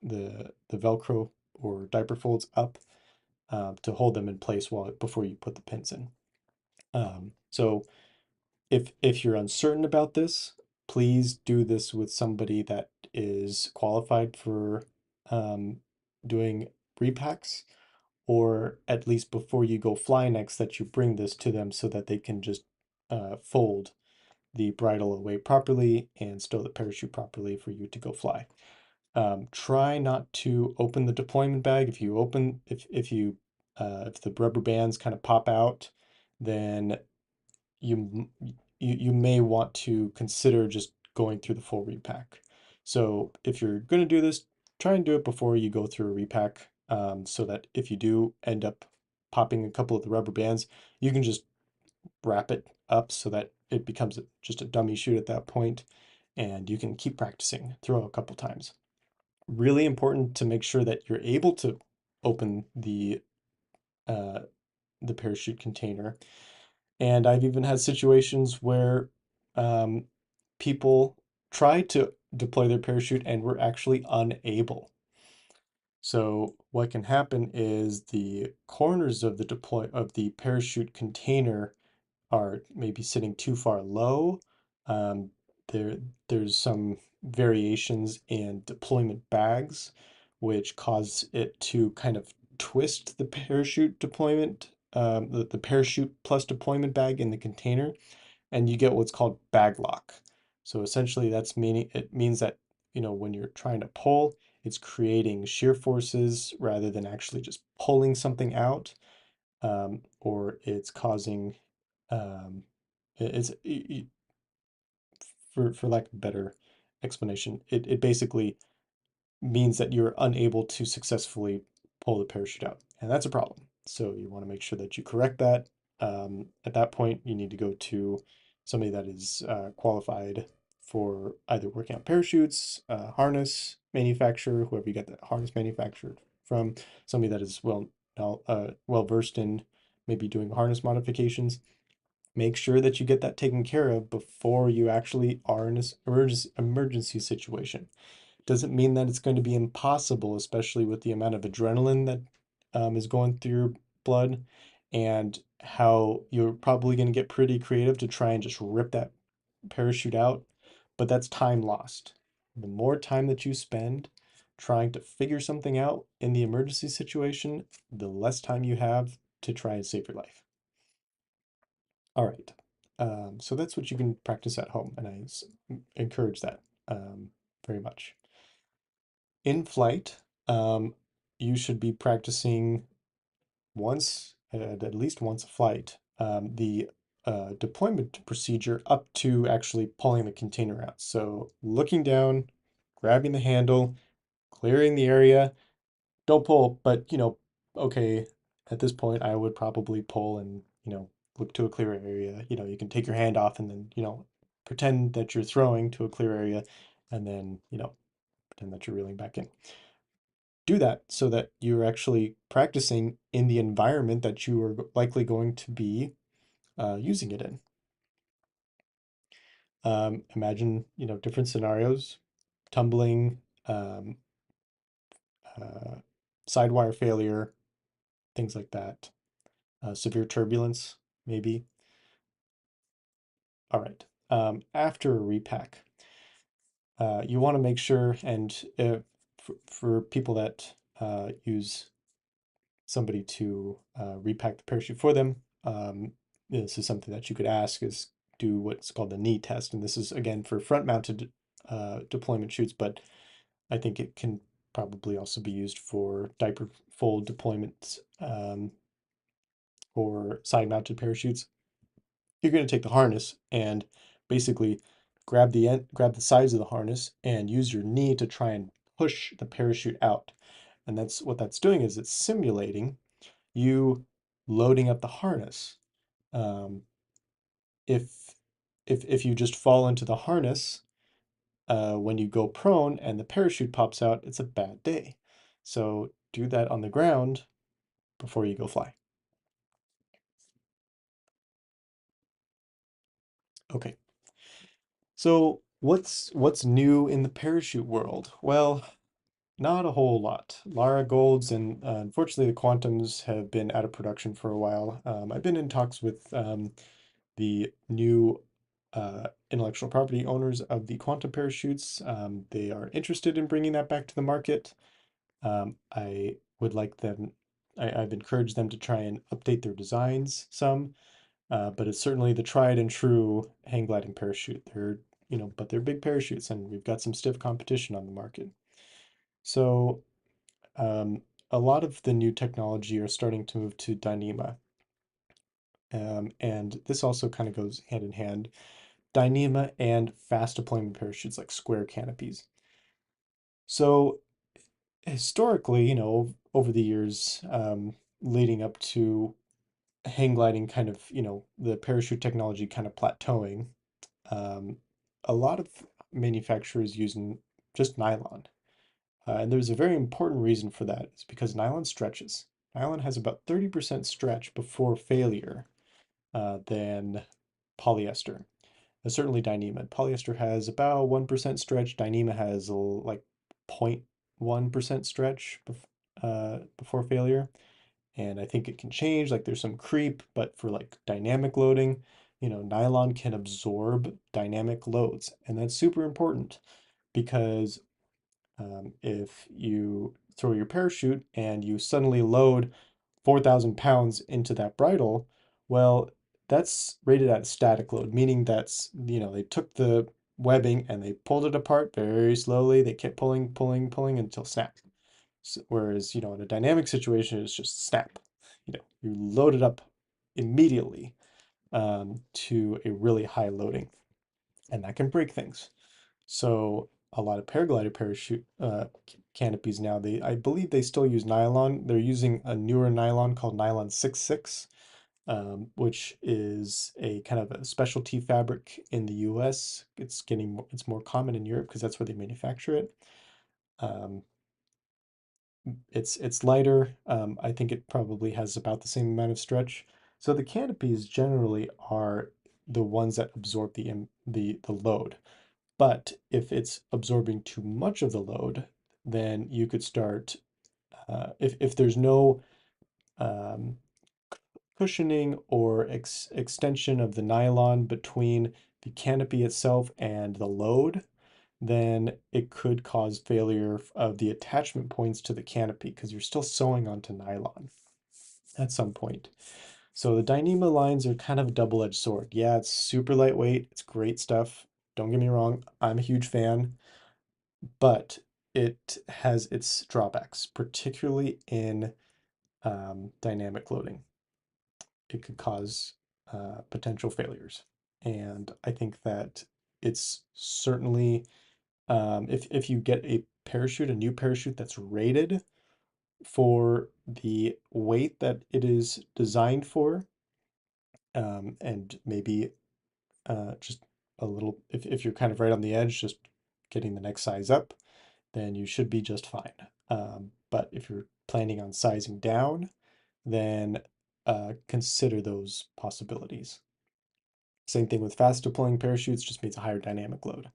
the Velcro or diaper folds up to hold them in place while before you put the pins in. So if you're uncertain about this, please do this with somebody that is qualified for doing repacks, or at least before you go fly next, that you bring this to them so that they can just fold the bridle away properly and stow the parachute properly for you to go fly. Try not to open the deployment bag. If you open, if the rubber bands kind of pop out, then you you may want to consider just going through the full repack. So if you're going to do this, try and do it before you go through a repack, so that if you do end up popping a couple of the rubber bands, you can just wrap it up so that it becomes just a dummy chute at that point, and you can keep practicing, throw a couple times. Really important to make sure that you're able to open uh, the parachute container. And I've even had situations where um, people tried to deploy their parachute and were actually unable. So what can happen is the corners of the parachute container are maybe sitting too far low. Um, there's some variations in deployment bags, which cause it to kind of twist the parachute deployment, the parachute plus deployment bag in the container, and you get what's called bag lock. So essentially it means that, when you're trying to pull, it's creating shear forces rather than actually just pulling something out, or it's causing it's for lack of a better explanation, it basically means that you're unable to successfully pull the parachute out, and that's a problem. So you want to make sure that you correct that. At that point, you need to go to somebody that is qualified for either working on parachutes, harness manufacturer, whoever you get the harness manufactured from, somebody that is well versed in maybe doing harness modifications. Make sure that you get that taken care of before you actually are in this emergency situation. Doesn't mean that it's going to be impossible, especially with the amount of adrenaline that is going through your blood, and how you're probably going to get pretty creative to try and just rip that parachute out. But that's time lost. The more time that you spend trying to figure something out in the emergency situation, the less time you have to try and save your life. All right. So that's what you can practice at home, and I encourage that very much. In flight, you should be practicing at least once a flight, the deployment procedure up to actually pulling the container out. So looking down, grabbing the handle, clearing the area. Don't pull, but okay, at this point, I would probably pull and, look to a clear area. You can take your hand off and then, pretend that you're throwing to a clear area, and then, pretend that you're reeling back in. Do that so that you're actually practicing in the environment that you are likely going to be using it in. Imagine, different scenarios, tumbling, uh, sidewire failure, things like that. Severe turbulence, maybe. All right. After a repack, you want to make sure, and for people that use somebody to repack the parachute for them, this is something that you could ask, is do what's called the knee test. And this is, again, for front-mounted deployment chutes, but I think it can probably also be used for diaper fold deployments, or side-mounted parachutes. You're going to take the harness and basically grab the sides of the harness and use your knee to try and push the parachute out. And that's what that's doing, is it's simulating you loading up the harness. Um, if if you just fall into the harness when you go prone and the parachute pops out, it's a bad day. So do that on the ground before you go fly. Okay. So what's new in the parachute world? Well, not a whole lot. Lara Golds and unfortunately the Quantums have been out of production for a while. I've been in talks with the new intellectual property owners of the Quantum parachutes. They are interested in bringing that back to the market. I would like them, I've encouraged them to try and update their designs some, but it's certainly the tried and true hang gliding parachute. But they're big parachutes and we've got some stiff competition on the market. So um, a lot of the new technology are starting to move to Dyneema. And this also kind of goes hand in hand. Dyneema and fast deployment parachutes like square canopies. So historically, over the years, leading up to hang gliding kind of, the parachute technology kind of plateauing, um, a lot of manufacturers using just nylon. And there's a very important reason for that. It's because nylon stretches. Nylon has about 30% stretch before failure than polyester. Certainly Dyneema. Polyester has about 1% stretch. Dyneema has like 0.1% stretch before failure. And I think it can change, like there's some creep, but for like dynamic loading, nylon can absorb dynamic loads. And that's super important because if you throw your parachute and you suddenly load 4,000 pounds into that bridle, well, that's rated at static load, meaning they took the webbing and they pulled it apart very slowly. They kept pulling, pulling, pulling until snap. Whereas, in a dynamic situation, it's just snap. You load it up immediately to a really high loading, and that can break things. So a lot of paraglider parachute canopies now, I believe they still use nylon. They're using a newer nylon called Nylon 66, which is a kind of a specialty fabric in the US. It's more common in Europe because that's where they manufacture it. Um, it's lighter. I think it probably has about the same amount of stretch. So the canopies generally are the ones that absorb the load. But if it's absorbing too much of the load, then you could start, if there's no um, cushioning or extension of the nylon between the canopy itself and the load, then it could cause failure of the attachment points to the canopy because you're still sewing onto nylon at some point. So the Dyneema lines are kind of a double-edged sword. Yeah, it's super lightweight. It's great stuff. Don't get me wrong. I'm a huge fan, but it has its drawbacks, particularly in dynamic loading. It could cause potential failures. And I think that it's certainly, if you get a new parachute that's rated for the weight that it is designed for, and maybe just a little, if you're kind of right on the edge, just getting the next size up, then you should be just fine. But if you're planning on sizing down, then consider those possibilities. Same thing with fast deploying parachutes, just means a higher dynamic load.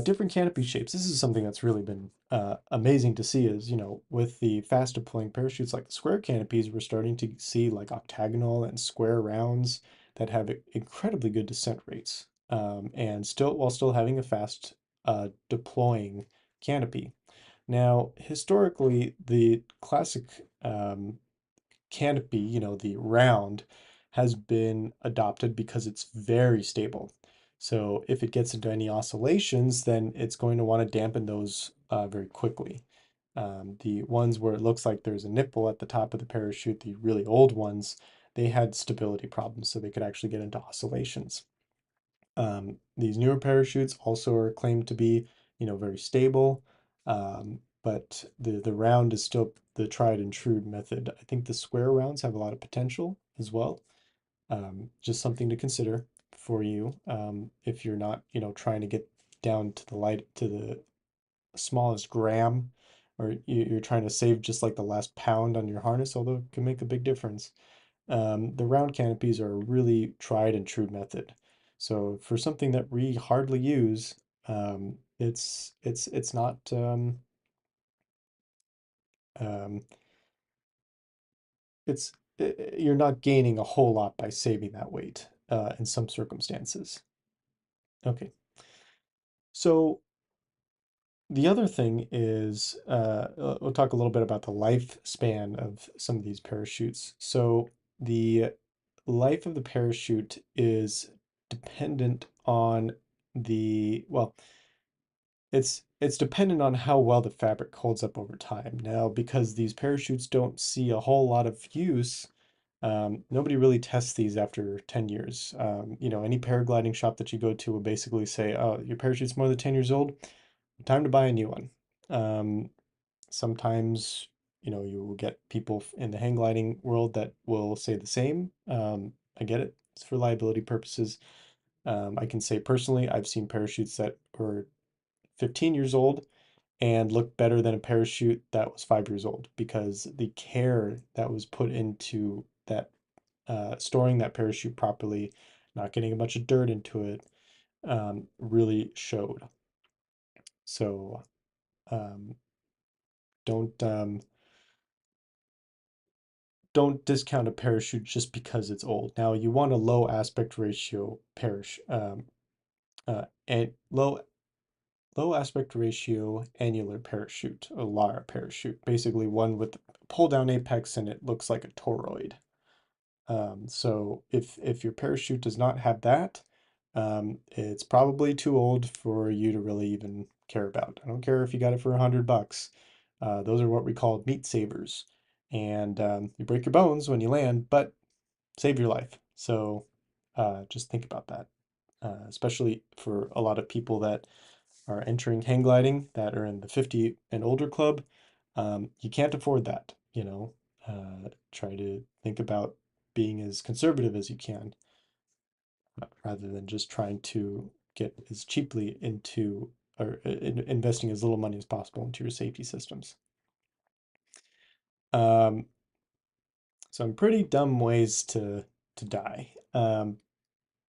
Different canopy shapes. This is something that's really been amazing to see is, with the fast deploying parachutes like the square canopies, we're starting to see like octagonal and square rounds that have incredibly good descent rates. And while still having a fast deploying canopy. Now, historically, the classic canopy, the round, has been adopted because it's very stable. So if it gets into any oscillations, then it's going to want to dampen those very quickly. The ones where it looks like there's a nipple at the top of the parachute, the really old ones, they had stability problems, so they could actually get into oscillations. These newer parachutes also are claimed to be, very stable, but the round is still the tried and true method. I think the square rounds have a lot of potential as well. Just something to consider for you if you're not, trying to get down to the smallest gram, or you're trying to save just like the last pound on your harness, although it can make a big difference. The round canopies are a really tried and true method. So for something that we hardly use, it's not um, it's you're not gaining a whole lot by saving that weight in some circumstances. Okay, so the other thing is we'll talk a little bit about the lifespan of some of these parachutes. So the life of the parachute is dependent on well, it's dependent on how well the fabric holds up over time. Now, because these parachutes don't see a whole lot of use, nobody really tests these after 10 years. Any paragliding shop that you go to will basically say, oh, your parachute's more than 10 years old, time to buy a new one. Um, Sometimes, you will get people in the hang gliding world that will say the same. I get it. It's for liability purposes. I can say personally, I've seen parachutes that were 15 years old and looked better than a parachute that was 5 years old because the care that was put into that storing that parachute properly, not getting a bunch of dirt into it, really showed. So um, don't don't discount a parachute just because it's old. Now you want a low aspect ratio and low aspect ratio annular parachute, a LAR parachute, basically one with pull down apex and it looks like a toroid. So if your parachute does not have that, it's probably too old for you to really even care about. I don't care if you got it for $100. Those are what we call meat savers. And you break your bones when you land, but save your life. So just think about that, especially for a lot of people that are entering hang gliding that are in the 50 and older club. You can't afford that, try to think about being as conservative as you can rather than just trying to get as cheaply into or investing as little money as possible into your safety systems. Um, some pretty dumb ways to die.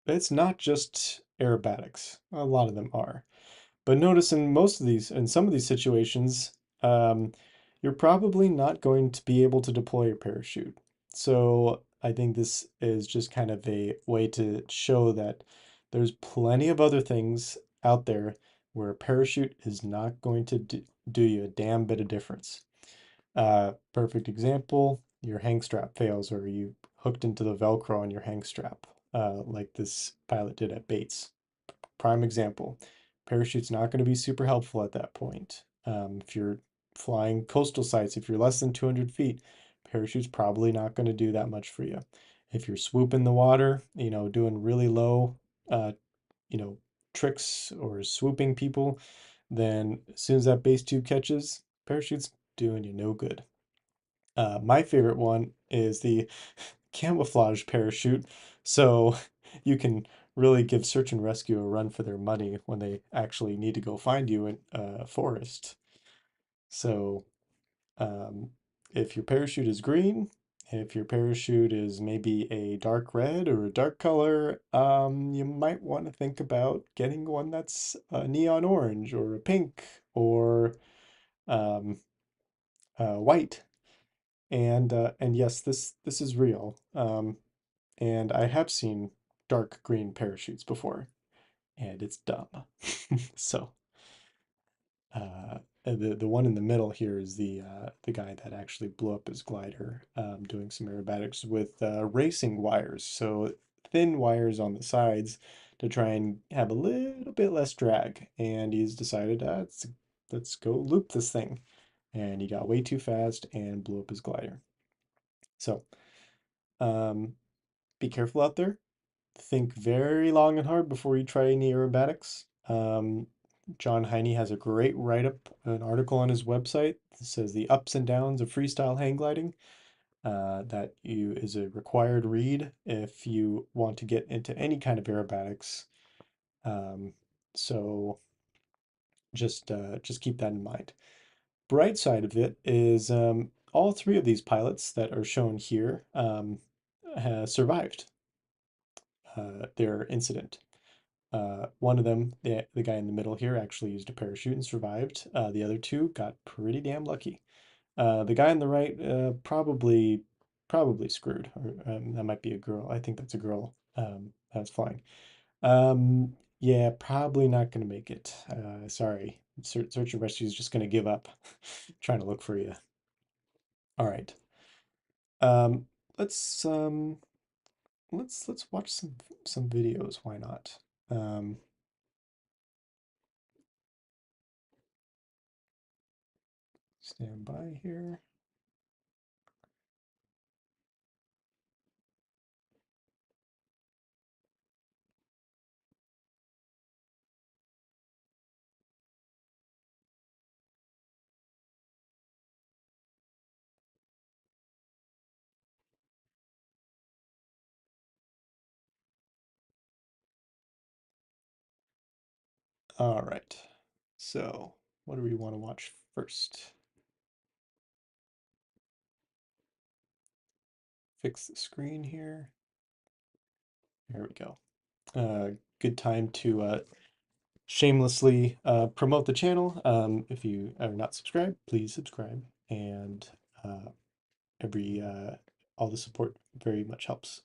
It's not just aerobatics. A lot of them are. But notice in some of these situations, um, you're probably not going to be able to deploy your parachute. So I think this is just kind of a way to show that there's plenty of other things out there where a parachute is not going to do you a damn bit of difference. Perfect example, your hang strap fails or you hooked into the Velcro on your hang strap, like this pilot did at Bates. Prime example. Parachute's not going to be super helpful at that point. If you're flying coastal sites, if you're less than 200 feet, parachute's probably not going to do that much for you. If you're swooping the water, doing really low, uh, you know, tricks or swooping people, then as soon as that base tube catches, parachute's doing you no good. My favorite one is the camouflage parachute. So you can really give search and rescue a run for their money when they actually need to go find you in a forest. So um, if your parachute is green, if your parachute is maybe a dark red or a dark color, you might want to think about getting one that's a neon orange or a pink or um, white. And yes, this is real. And I have seen dark green parachutes before, and it's dumb. So, the one in the middle here is the guy that actually blew up his glider, doing some aerobatics with racing wires. So thin wires on the sides to try and have a little bit less drag. And he's decided, let's go loop this thing. And he got way too fast and blew up his glider. So, um, be careful out there. Think very long and hard before you try any aerobatics. John Heine has a great write-up, an article on his website that says the ups and downs of freestyle hang gliding. That is a required read if you want to get into any kind of aerobatics. Um, so just keep that in mind. Bright side of it is all three of these pilots that are shown here survived their incident. One of them, the guy in the middle here, actually used a parachute and survived. The other two got pretty damn lucky. The guy on the right, probably screwed. Or, that might be a girl. I think that's a girl. That's flying. Yeah, probably not gonna make it. Sorry. Search and rescue is just gonna give up trying to look for you. All right. Um, let's um, let's watch some videos. Why not? Um, Stand by here. All right. So, what do we want to watch first? Fix the screen here. There we go. Good time to shamelessly promote the channel. If you are not subscribed, please subscribe. And uh, every all the support very much helps.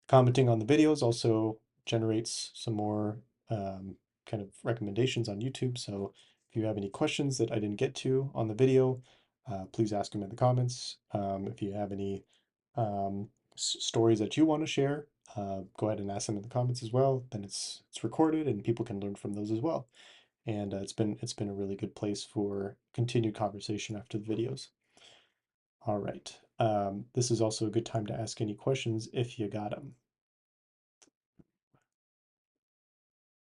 Commenting on the videos also generates some more kind of recommendations on YouTube. So if you have any questions that I didn't get to on the video, please ask them in the comments. If you have any stories that you want to share, go ahead and ask them in the comments as well. Then it's recorded and people can learn from those as well. And it's been a really good place for continued conversation after the videos. All right. This is also a good time to ask any questions if you got them.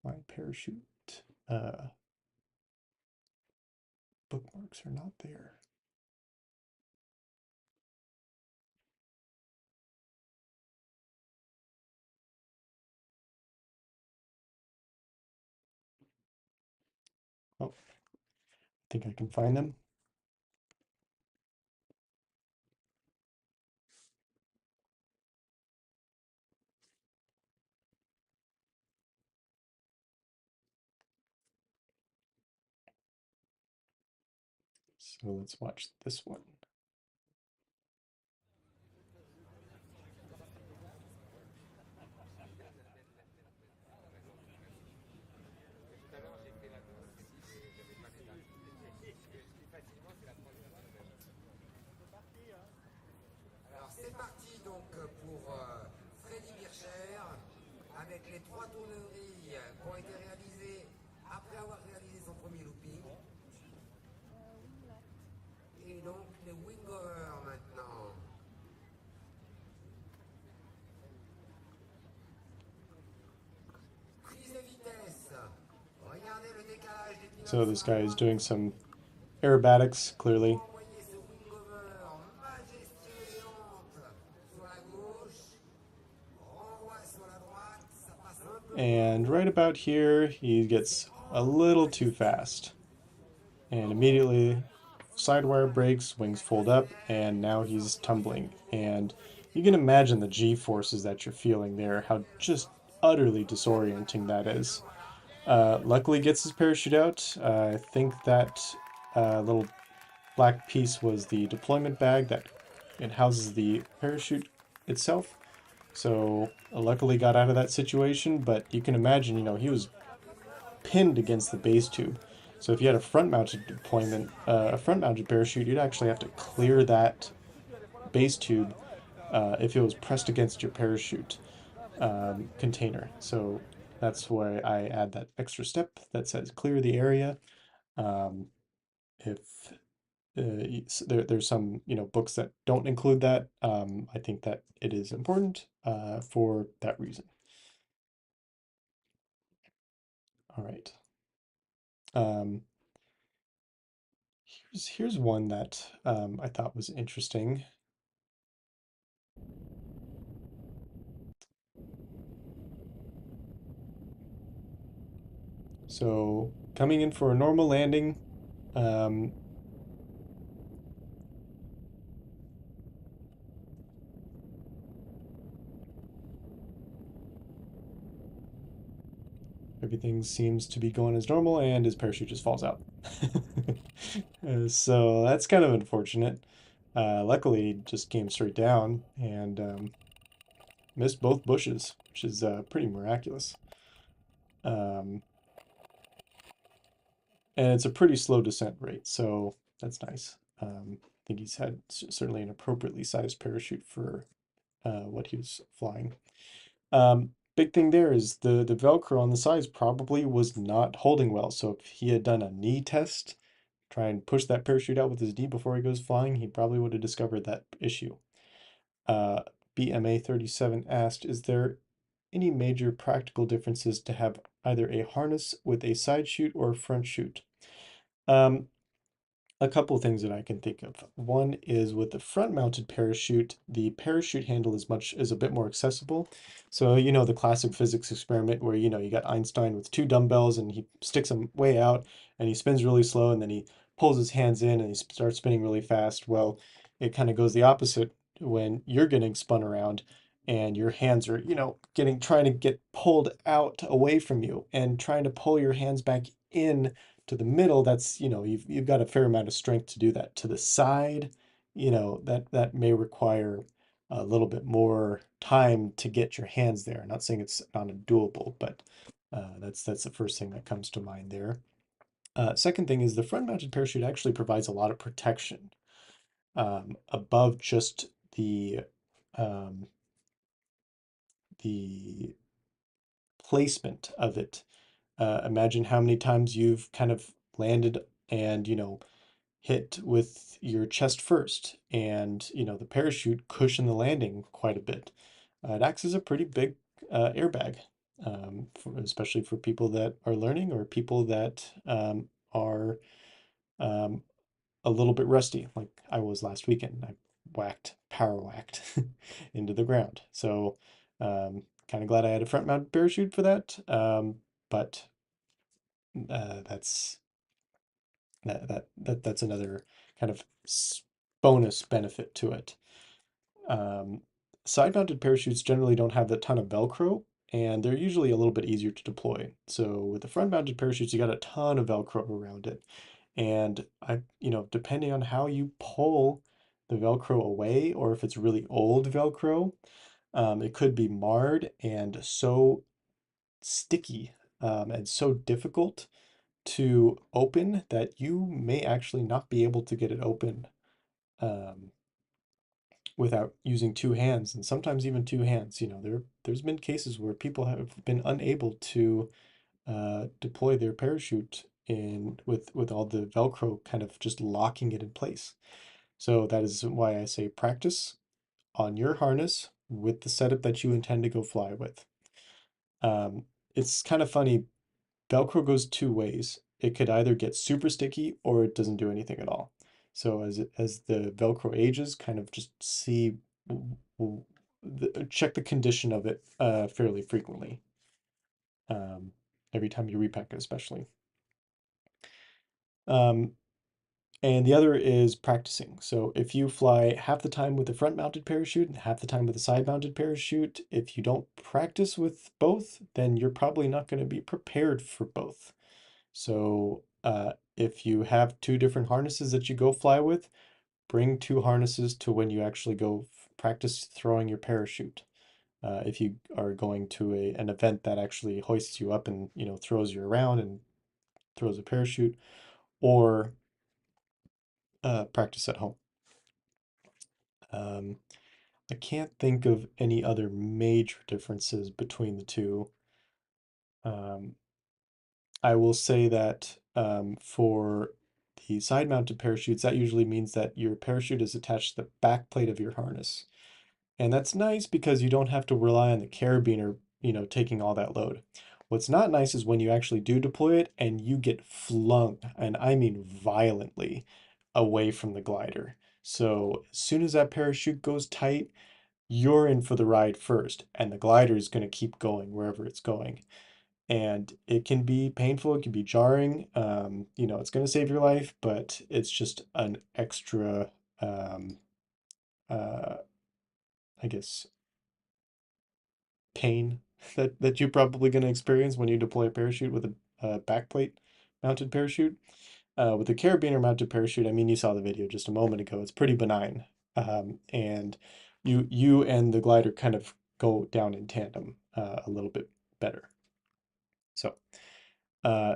My parachute bookmarks are not there. Oh, I think I can find them. So let's watch this one. Alors c'est parti donc pour Freddy Bircher avec les 3 tourneries qui ont été réalisées après avoir réalisé son premier looping. Et donc les wing-overs maintenant. Prise de vitesse. Regardez le décalage des pilotes. So this guy is doing some aerobatics, clearly. Envoyez ce wing-over majestueux et honte sur la gauche. Renvoi sur la droite. Ça passe un peu. And right about here, he gets a little too fast. And immediately, sidewire breaks, wings fold up, and now he's tumbling. And you can imagine the G-forces that you're feeling there, how just utterly disorienting that is. Luckily gets his parachute out. I think that little black piece was the deployment bag that it houses the parachute itself. So luckily got out of that situation, but you can imagine, he was pinned against the base tube. So if you had a front-mounted deployment, a front-mounted parachute, you'd actually have to clear that base tube if it was pressed against your parachute container. So that's why I add that extra step that says clear the area. If there's some books that don't include that, I think that it is important for that reason. All right. Here's one that I thought was interesting. So coming in for a normal landing, um, Everything seems to be going as normal, and his parachute just falls out. So that's kind of unfortunate. Luckily, it just came straight down and missed both bushes, which is pretty miraculous. Um, and it's a pretty slow descent rate, so that's nice. I think he's had certainly an appropriately sized parachute for what he was flying. Big thing there is the Velcro on the sides probably was not holding well. So if he had done a knee test, try and push that parachute out with his knee before he goes flying, he probably would have discovered that issue. Uh, BMA37 asked, is there any major practical differences to have either a harness with a side chute or a front chute? Um, a couple things that I can think of. One is with the front mounted parachute, the parachute handle is a bit more accessible. So, you know, the classic physics experiment where, you know, you got Einstein with two dumbbells and he sticks them way out and he spins really slow and then he pulls his hands in and he starts spinning really fast. Well, it kind of goes the opposite when you're getting spun around and your hands are, you know, trying to get pulled out away from you and trying to pull your hands back in to the middle, that's, you know, you've got a fair amount of strength to do that. To the side, you know, that may require a little bit more time to get your hands there. I'm not saying it's not doable, but that's the first thing that comes to mind there. Second thing is the front mounted parachute actually provides a lot of protection above just um, the placement of it. Imagine how many times you've kind of landed and, you know, hit with your chest first, and you know the parachute cushioned the landing quite a bit. It acts as a pretty big airbag, especially for people that are learning or people that are um, a little bit rusty, like I was last weekend. I power whacked into the ground. So kind of glad I had a front mount parachute for that. But that's that's another kind of bonus benefit to it. Um, Side-mounted parachutes generally don't have a ton of Velcro, and they're usually a little bit easier to deploy. So with the front-mounted parachutes, you got a ton of Velcro around it, and you know, depending on how you pull the Velcro away, or if it's really old Velcro, it could be marred and so sticky and so difficult to open that you may actually not be able to get it open um, without using two hands, and sometimes even two hands. You know, there's been cases where people have been unable to deploy their parachute in with all the Velcro kind of just locking it in place. So that is why I say practice on your harness with the setup that you intend to go fly with. Um, it's kind of funny. Velcro goes two ways. It could either get super sticky or it doesn't do anything at all. So as the Velcro ages, kind of just check the condition of it fairly frequently. Um, every time you repack it, especially. Um, and the other is practicing. So if you fly half the time with the front mounted parachute and half the time with the side mounted parachute, if you don't practice with both, then you're probably not going to be prepared for both. So if you have two different harnesses that you go fly with, bring two harnesses to when you actually go practice throwing your parachute. If you are going to an event that actually hoists you up and, you know, throws you around and throws a parachute, or practice at home. Um, I can't think of any other major differences between the two. Um, I will say that for the side-mounted parachutes, that usually means that your parachute is attached to the back plate of your harness. And that's nice because you don't have to rely on the carabiner, you know, taking all that load. What's not nice is when you actually do deploy it and you get flung, and I mean violently, away from the glider. So as soon as that parachute goes tight, you're in for the ride first, and the glider is going to keep going wherever it's going. And it can be painful, it can be jarring. You know, it's going to save your life, but it's just an extra, um, uh, I guess, pain that you're probably going to experience when you deploy a parachute with a backplate mounted parachute. With the carabiner mounted parachute, I mean, you saw the video just a moment ago. It's pretty benign, and you and the glider kind of go down in tandem a little bit better. So, uh,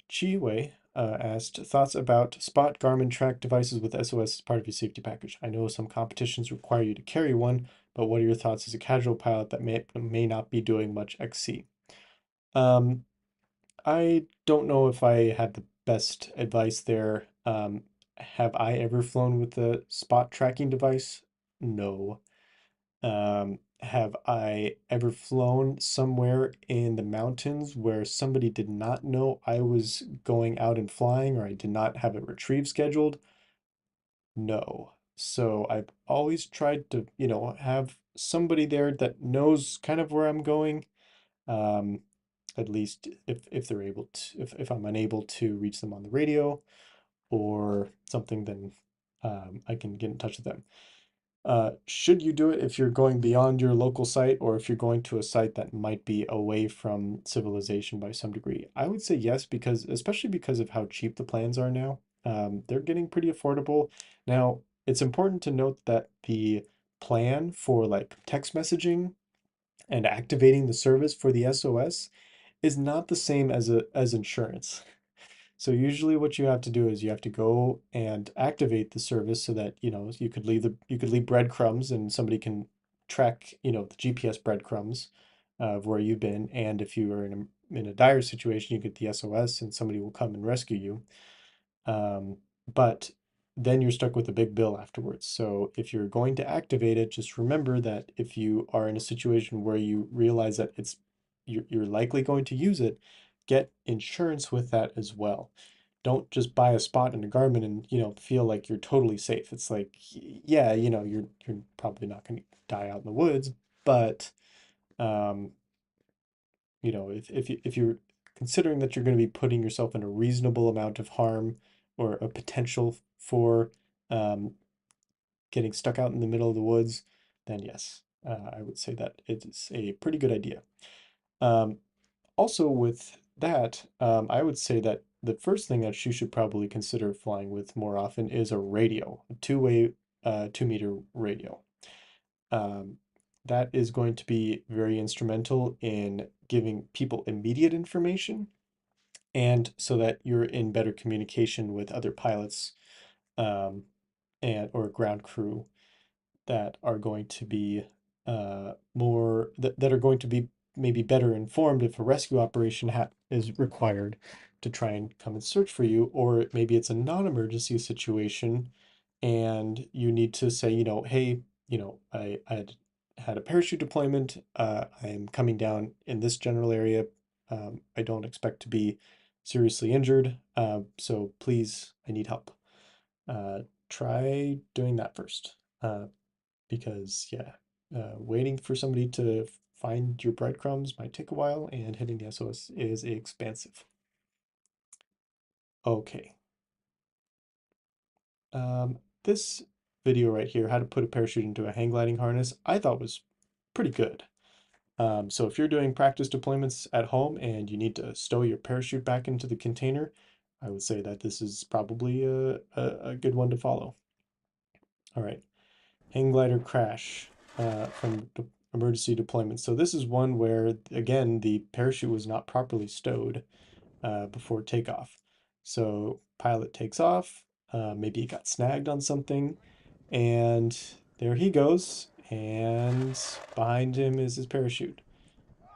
Chi Wei asked thoughts about Spot Garmin track devices with SOS as part of your safety package. I know some competitions require you to carry one, but what are your thoughts as a casual pilot that may not be doing much XC? Um, I don't know if I had the best advice there. Have I ever flown with a spot tracking device? No. Have I ever flown somewhere in the mountains where somebody did not know I was going out and flying or I did not have a retrieve scheduled? No. So I've always tried to, have somebody there that knows kind of where I'm going. Um, at least if they're able to, if I'm unable to reach them on the radio or something, then I can get in touch with them. Should you do it if you're going beyond your local site or if you're going to a site that might be away from civilization by some degree? I would say yes, because especially because of how cheap the plans are now. They're getting pretty affordable. Now, it's important to note that the plan for like text messaging and activating the service for the SOS is not the same as insurance. So usually what you have to do is you have to go and activate the service so that, you could leave breadcrumbs and somebody can track, the GPS breadcrumbs of where you've been. And if you are in a dire situation, you get the SOS and somebody will come and rescue you. But then you're stuck with a big bill afterwards. So if you're going to activate it, just remember that if you are in a situation where you realize that you're likely going to use it, get insurance with that as well. Don't just buy a spot in a Garmin and, feel like you're totally safe. It's like, yeah, you're probably not going to die out in the woods, but um, if you're considering that you're going to be putting yourself in a reasonable amount of harm or a potential for um, getting stuck out in the middle of the woods, then yes, I would say that it is a pretty good idea. Um, Also, with that, I would say that the first thing that you should probably consider flying with more often is a radio, a two-way, 2 meter radio. Um, that is going to be very instrumental in giving people immediate information and so that you're in better communication with other pilots um, and or ground crew that are going to be that are going to be maybe better informed if a rescue operation is required to try and come and search for you, or maybe it's a non-emergency situation and you need to say, hey, I had a parachute deployment. I am coming down in this general area. I don't expect to be seriously injured. So please, I need help. Uh, Try doing that first. Because yeah, waiting for somebody to find your breadcrumbs might take a while, and hitting the SOS is expensive. Okay. This video right here, how to put a parachute into a hang gliding harness, I thought was pretty good. So if you're doing practice deployments at home and you need to stow your parachute back into the container, I would say that this is probably a good one to follow. All right. Hang glider crash from emergency deployment. So this is one where, again, the parachute was not properly stowed before takeoff. So pilot takes off, maybe he got snagged on something, and there he goes, and behind him is his parachute.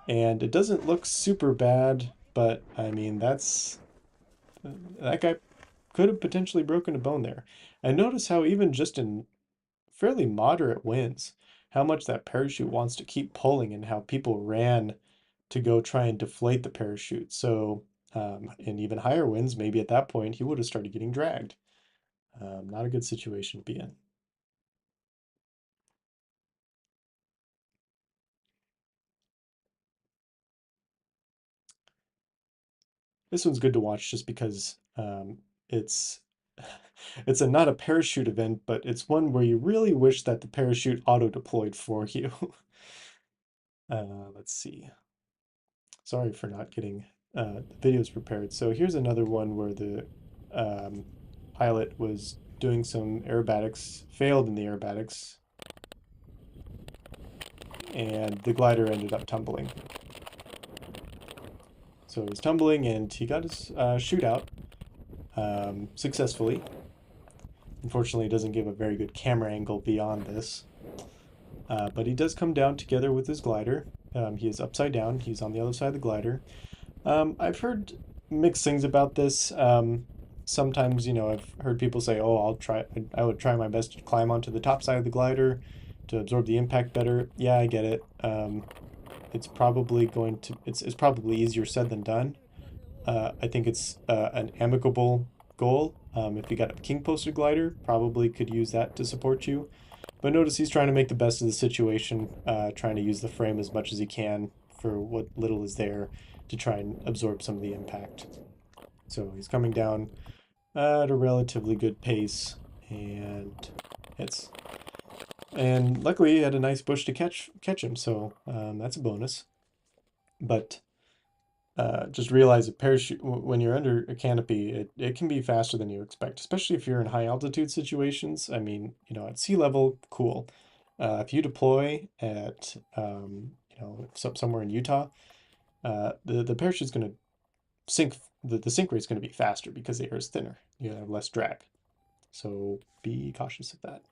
And it doesn't look super bad, but I mean, that guy could have potentially broken a bone there. And notice how even just in fairly moderate winds, how much that parachute wants to keep pulling and how people ran to go try and deflate the parachute. So, in even higher winds, maybe at that point, he would have started getting dragged. Not a good situation to be in. This one's good to watch just because it's it's not a parachute event, but it's one where you really wish that the parachute auto deployed for you. Let's see. Sorry for not getting the videos prepared. So here's another one where the um, pilot was doing some aerobatics, failed in the aerobatics, and the glider ended up tumbling. So he's tumbling and he got his chute out successfully. Unfortunately, it doesn't give a very good camera angle beyond this. But he does come down together with his glider. He is upside down. He's on the other side of the glider. I've heard mixed things about this. Sometimes, I've heard people say, "Oh, I would try my best to climb onto the top side of the glider to absorb the impact better." Yeah, I get it. It's probably easier said than done. I think it's an amicable goal. If you got a king poster glider, probably could use that to support you. But notice he's trying to make the best of the situation, trying to use the frame as much as he can for what little is there to try and absorb some of the impact. So he's coming down at a relatively good pace, and it's and luckily he had a nice bush to catch him, so that's a bonus. But just realize a parachute when you're under a canopy, it can be faster than you expect, especially if you're in high altitude situations. I mean, at sea level, cool. If you deploy at somewhere in Utah, the parachute's going to sink. The sink rate's going to be faster because the air is thinner. You have less drag. So be cautious of that.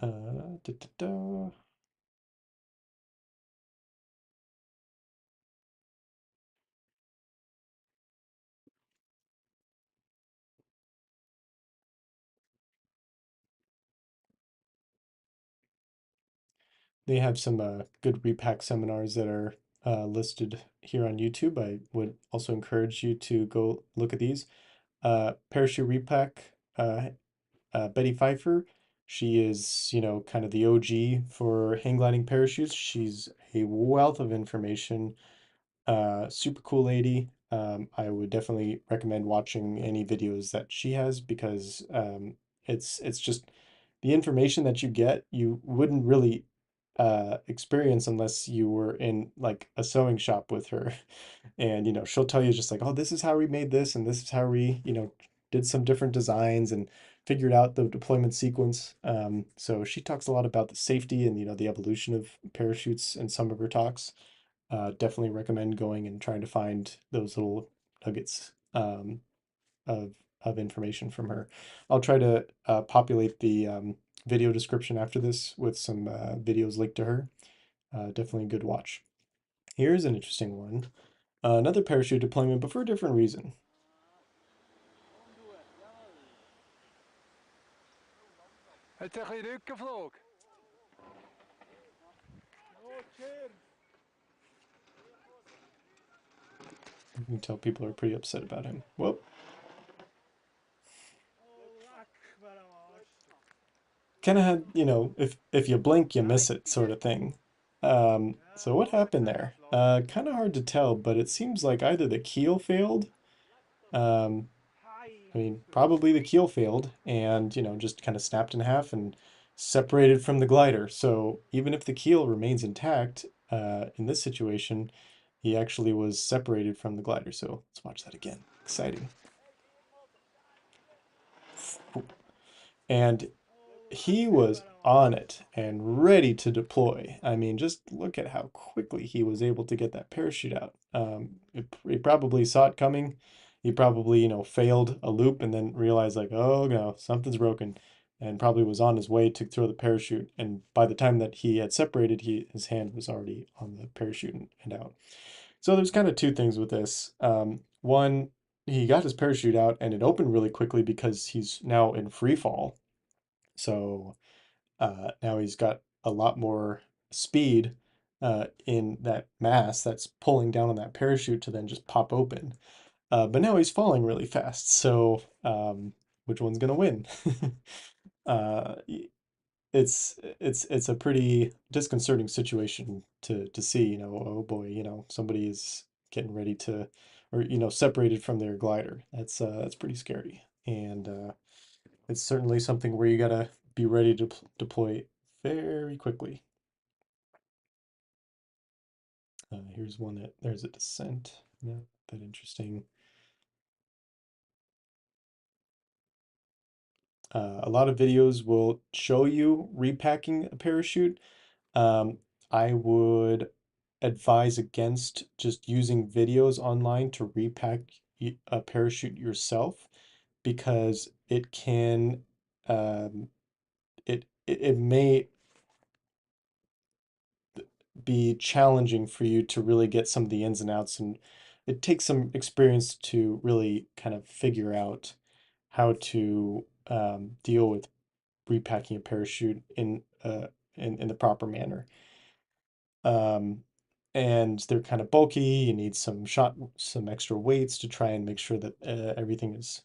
Da, da, da. They have some good repack seminars that are listed here on YouTube. I would also encourage you to go look at these. Parachute Repack, Betty Pfeiffer. She is, kind of the OG for hang gliding parachutes. She's a wealth of information, super cool lady. I would definitely recommend watching any videos that she has because it's just the information that you get you wouldn't really experience unless you were in like a sewing shop with her. And she'll tell you just like, oh, this is how we made this and this is how we did some different designs and figured out the deployment sequence. So she talks a lot about the safety and the evolution of parachutes in some of her talks. Definitely recommend going and trying to find those little nuggets of information from her. I'll try to populate the video description after this with some videos linked to her. Definitely a good watch. Here's an interesting one. Another parachute deployment, but for a different reason. Het is geen gevlogen. You can tell people are pretty upset about him. Whoop. Kind of had, if you blink, you miss it sort of thing. So what happened there? Kind of hard to tell, but it seems like either the keel failed. Um, I mean, probably the keel failed and, just kind of snapped in half and separated from the glider. So even if the keel remains intact, in this situation, he actually was separated from the glider. So let's watch that again. Exciting. And he was on it and ready to deploy. I mean, just look at how quickly he was able to get that parachute out. He probably saw it coming. He probably, failed a loop and then realized like, oh no, something's broken, and probably was on his way to throw the parachute. And by the time that he had separated, his hand was already on the parachute and out. So there's kind of two things with this. One, he got his parachute out and it opened really quickly because he's now in free fall. So now he's got a lot more speed in that mass that's pulling down on that parachute to then just pop open. But now he's falling really fast. So which one's gonna win? uh, it's a pretty disconcerting situation to see. Oh boy, somebody is getting ready to, or separated from their glider. That's pretty scary, and it's certainly something where you gotta be ready to deploy very quickly. Here's one that there's a descent. Not that interesting. A lot of videos will show you repacking a parachute. Um, I would advise against just using videos online to repack a parachute yourself because it can um, it may be challenging for you to really get some of the ins and outs, and it takes some experience to really kind of figure out how to deal with repacking a parachute in the proper manner. Um, and they're kind of bulky. You need some extra weights to try and make sure that everything is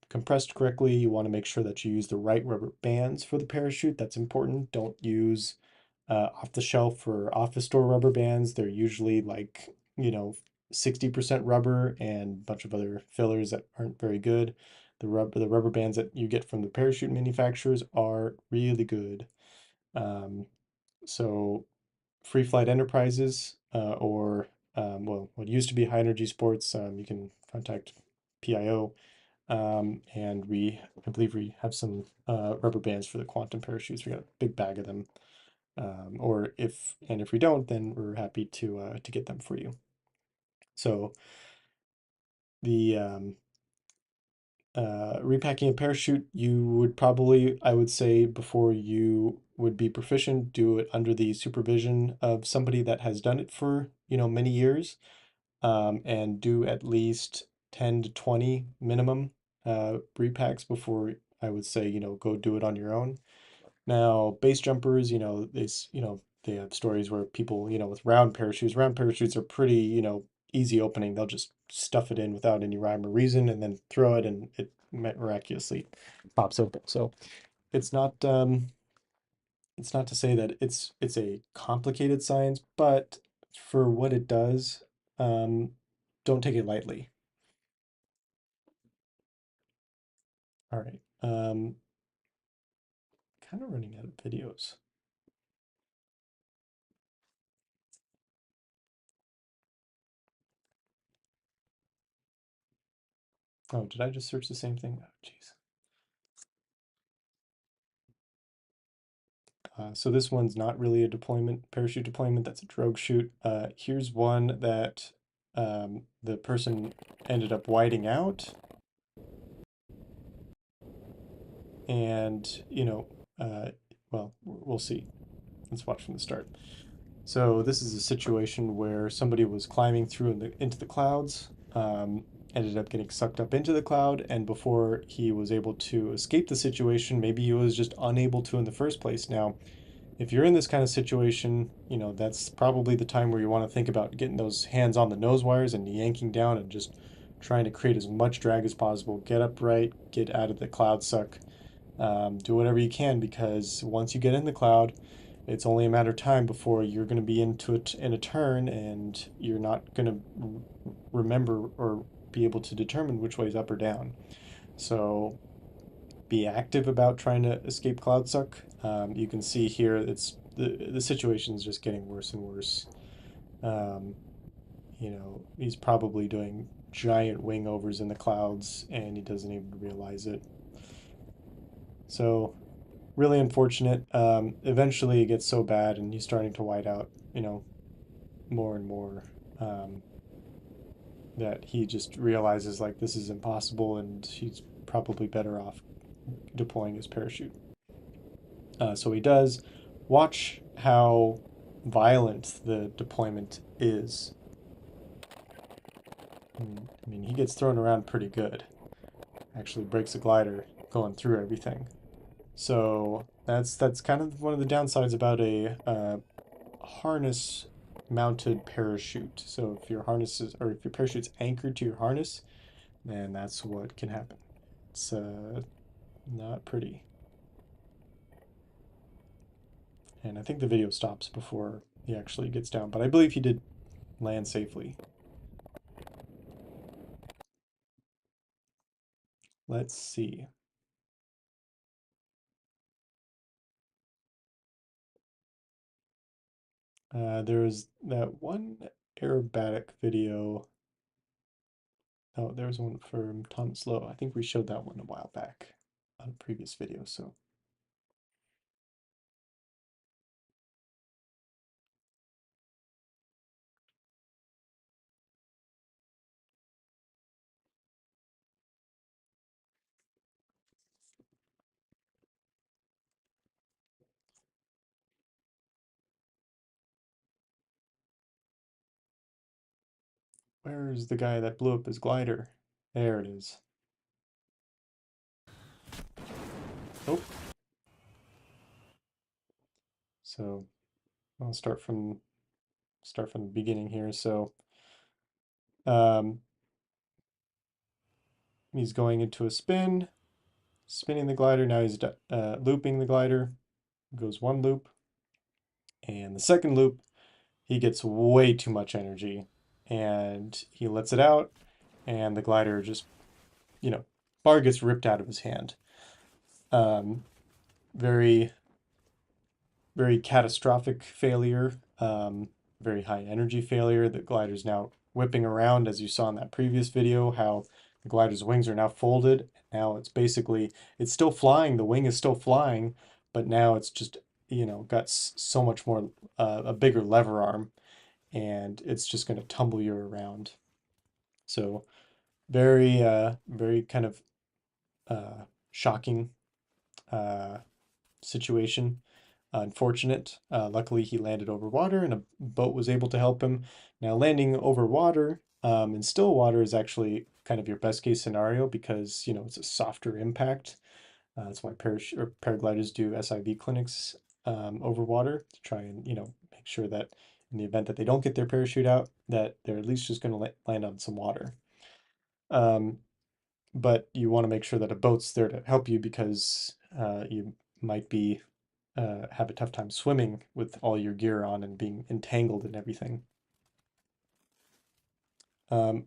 compressed correctly. You want to make sure that you use the right rubber bands for the parachute. That's important. Don't use off the shelf or office store rubber bands. They're usually like, 60% rubber and a bunch of other fillers that aren't very good. The rubber bands that you get from the parachute manufacturers are really good. Um, so Free Flight Enterprises, or well, what used to be High Energy Sports, you can contact PIO. And I believe we have some rubber bands for the quantum parachutes. We got a big bag of them. If we don't, then we're happy to get them for you. So the repacking a parachute, you would probably, I would say, before you would be proficient, do it under the supervision of somebody that has done it for, many years, and do at least 10 to 20 minimum repacks before I would say, go do it on your own. Now, base jumpers, they have stories where people, with round parachutes are pretty, easy opening. They'll just stuff it in without any rhyme or reason and then throw it and it miraculously pops open. So it's not um, it's not to say that it's a complicated science, but for what it does, um, don't take it lightly. All right. Kind of running out of videos. Oh, did I just search the same thing? Oh, jeez. So this one's not really a deployment, parachute deployment, that's a drogue chute. Here's one that the person ended up whiting out and, well, we'll see. Let's watch from the start. So this is a situation where somebody was climbing through into the clouds, ended up getting sucked up into the cloud, and before he was able to escape the situation, maybe he was just unable to in the first place. Now, if you're in this kind of situation, that's probably the time where you want to think about getting those hands on the nose wires and yanking down and just trying to create as much drag as possible. Get upright, get out of the cloud suck, do whatever you can because once you get in the cloud, it's only a matter of time before you're going to be into it in a turn and you're not going to remember or be able to determine which way is up or down. So be active about trying to escape cloud suck. You can see here it's the situation is just getting worse and worse. Um, he's probably doing giant wing overs in the clouds and he doesn't even realize it. So really unfortunate. Eventually it gets so bad and he's starting to white out, more and more, um, that he just realizes like this is impossible and he's probably better off deploying his parachute. So he does. Watch how violent the deployment is. I mean, he gets thrown around pretty good. Actually breaks a glider going through everything. So that's kind of one of the downsides about a harness mounted parachute. So if your harness is, or if your parachute's anchored to your harness, then that's what can happen. It's not pretty. And I think the video stops before he actually gets down, but I believe he did land safely. Let's see. There was that one aerobatic video. Oh, there was one from Thomas Lowe. I think we showed that one a while back on a previous video. So where's the guy that blew up his glider? There it is. Oh, so I'll start from the beginning here. So um, he's going into a spin, spinning the glider. Now he's looping the glider. Goes one loop, and the second loop, he gets way too much energy, and he lets it out, and the glider just, bar gets ripped out of his hand. Um, very, very catastrophic failure. Very high energy failure. The glider's now whipping around, as you saw in that previous video, how the glider's wings are now folded. Now it's still flying. The wing is still flying, but now it's just, got so much more, a bigger lever arm, and it's just going to tumble you around. So very, very kind of shocking uh, situation. Unfortunate. Luckily, he landed over water and a boat was able to help him. Now, landing over water in still water is actually kind of your best case scenario because, it's a softer impact. That's why paragliders do SIV clinics over water to try and, make sure that in the event that they don't get their parachute out, that they're at least just going to land on some water. Um, but you want to make sure that a boat's there to help you because you might be have a tough time swimming with all your gear on and being entangled and everything. Um,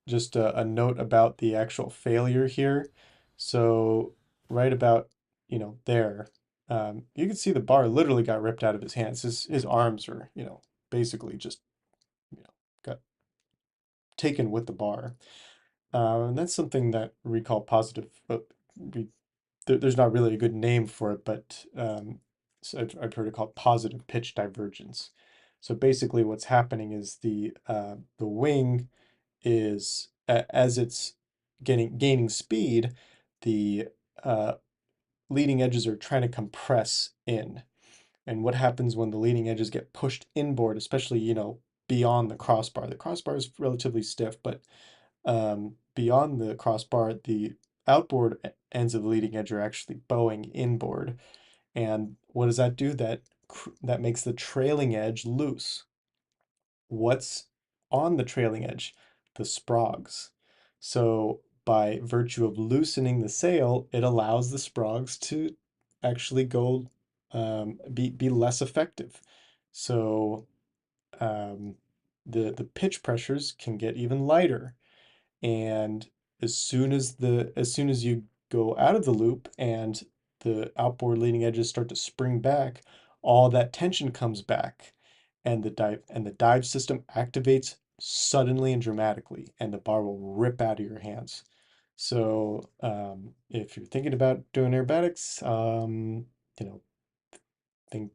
just a note about the actual failure here. So right about, there, you can see the bar literally got ripped out of his hands. His arms are, basically just, got taken with the bar. And that's something that we call positive, there's not really a good name for it, but so I've heard it called positive pitch divergence. So basically, what's happening is the wing is as it's gaining speed, the uh, leading edges are trying to compress in. And what happens when the leading edges get pushed inboard, especially beyond the crossbar? The crossbar is relatively stiff, but beyond the crossbar, the outboard ends of the leading edge are actually bowing inboard. And what does that do? That makes the trailing edge loose. What's on the trailing edge? The sprogs. So by virtue of loosening the sail, it allows the sprogs to actually go be less effective. So um, the pitch pressures can get even lighter. And as soon as you go out of the loop and the outboard leading edges start to spring back, all that tension comes back, and the dive system activates suddenly and dramatically, and the bar will rip out of your hands. So if you're thinking about doing aerobatics, you know, think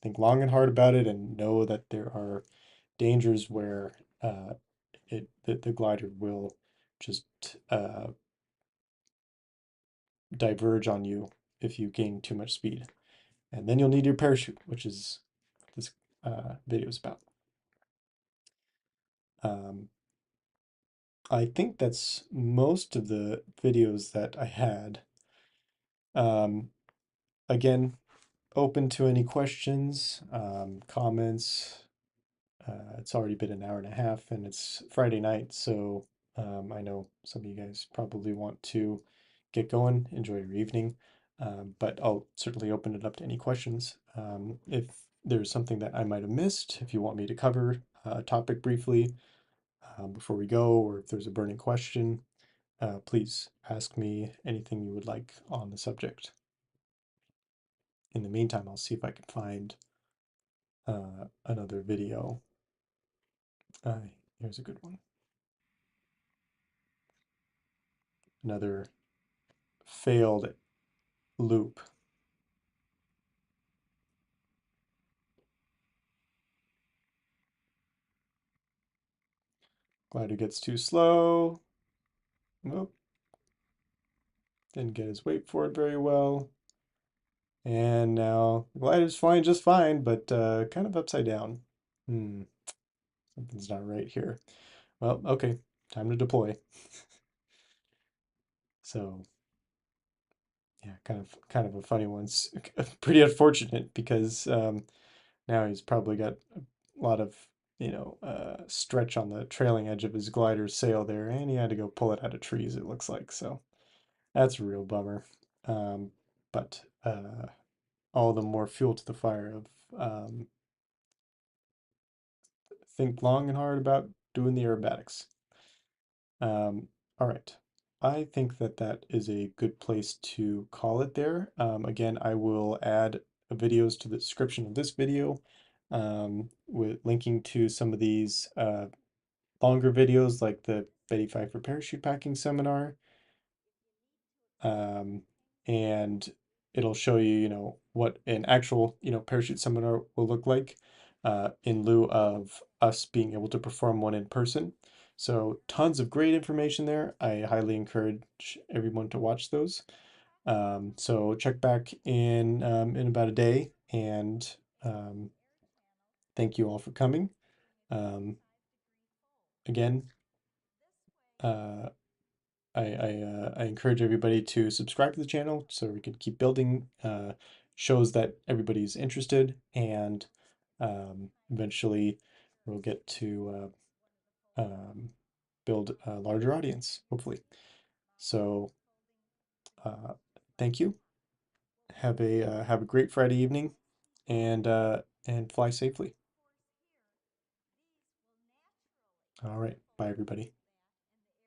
think long and hard about it, and know that there are dangers where the glider will just diverge on you if you gain too much speed. And then you'll need your parachute, which is this video is about. Um, I think that's most of the videos that I had. Um, again, open to any questions, comments. It's already been an hour and a half and it's Friday night, so I know some of you guys probably want to get going, enjoy your evening, but I'll certainly open it up to any questions. If there's something that I might have missed, if you want me to cover a topic briefly before we go, or if there's a burning question, please ask me anything you would like on the subject. In the meantime, I'll see if I can find another video. Here's a good one. Another failed loop. Glider gets too slow. Nope. Didn't get his weight forward very well. And now the glider's flying just fine, but kind of upside down. Something's not right here. Well, okay, time to deploy. So yeah, kind of a funny one. It's pretty unfortunate because now he's probably got a lot of, stretch on the trailing edge of his glider's sail there, and he had to go pull it out of trees, it looks like. So that's a real bummer. But all the more fuel to the fire of think long and hard about doing the aerobatics. All right. I think that that is a good place to call it there. Again, I will add videos to the description of this video with linking to some of these longer videos like the Betty Pfeiffer parachute packing seminar. Um, and it'll show you, what an actual, parachute seminar will look like in lieu of us being able to perform one in person. So tons of great information there. I highly encourage everyone to watch those. So check back in about a day, and um, thank you all for coming. Again, uh, I encourage everybody to subscribe to the channel so we can keep building shows that everybody's interested, and eventually we'll get to build a larger audience, hopefully. So uh, thank you. Have a great Friday evening, and fly safely. All right, bye everybody.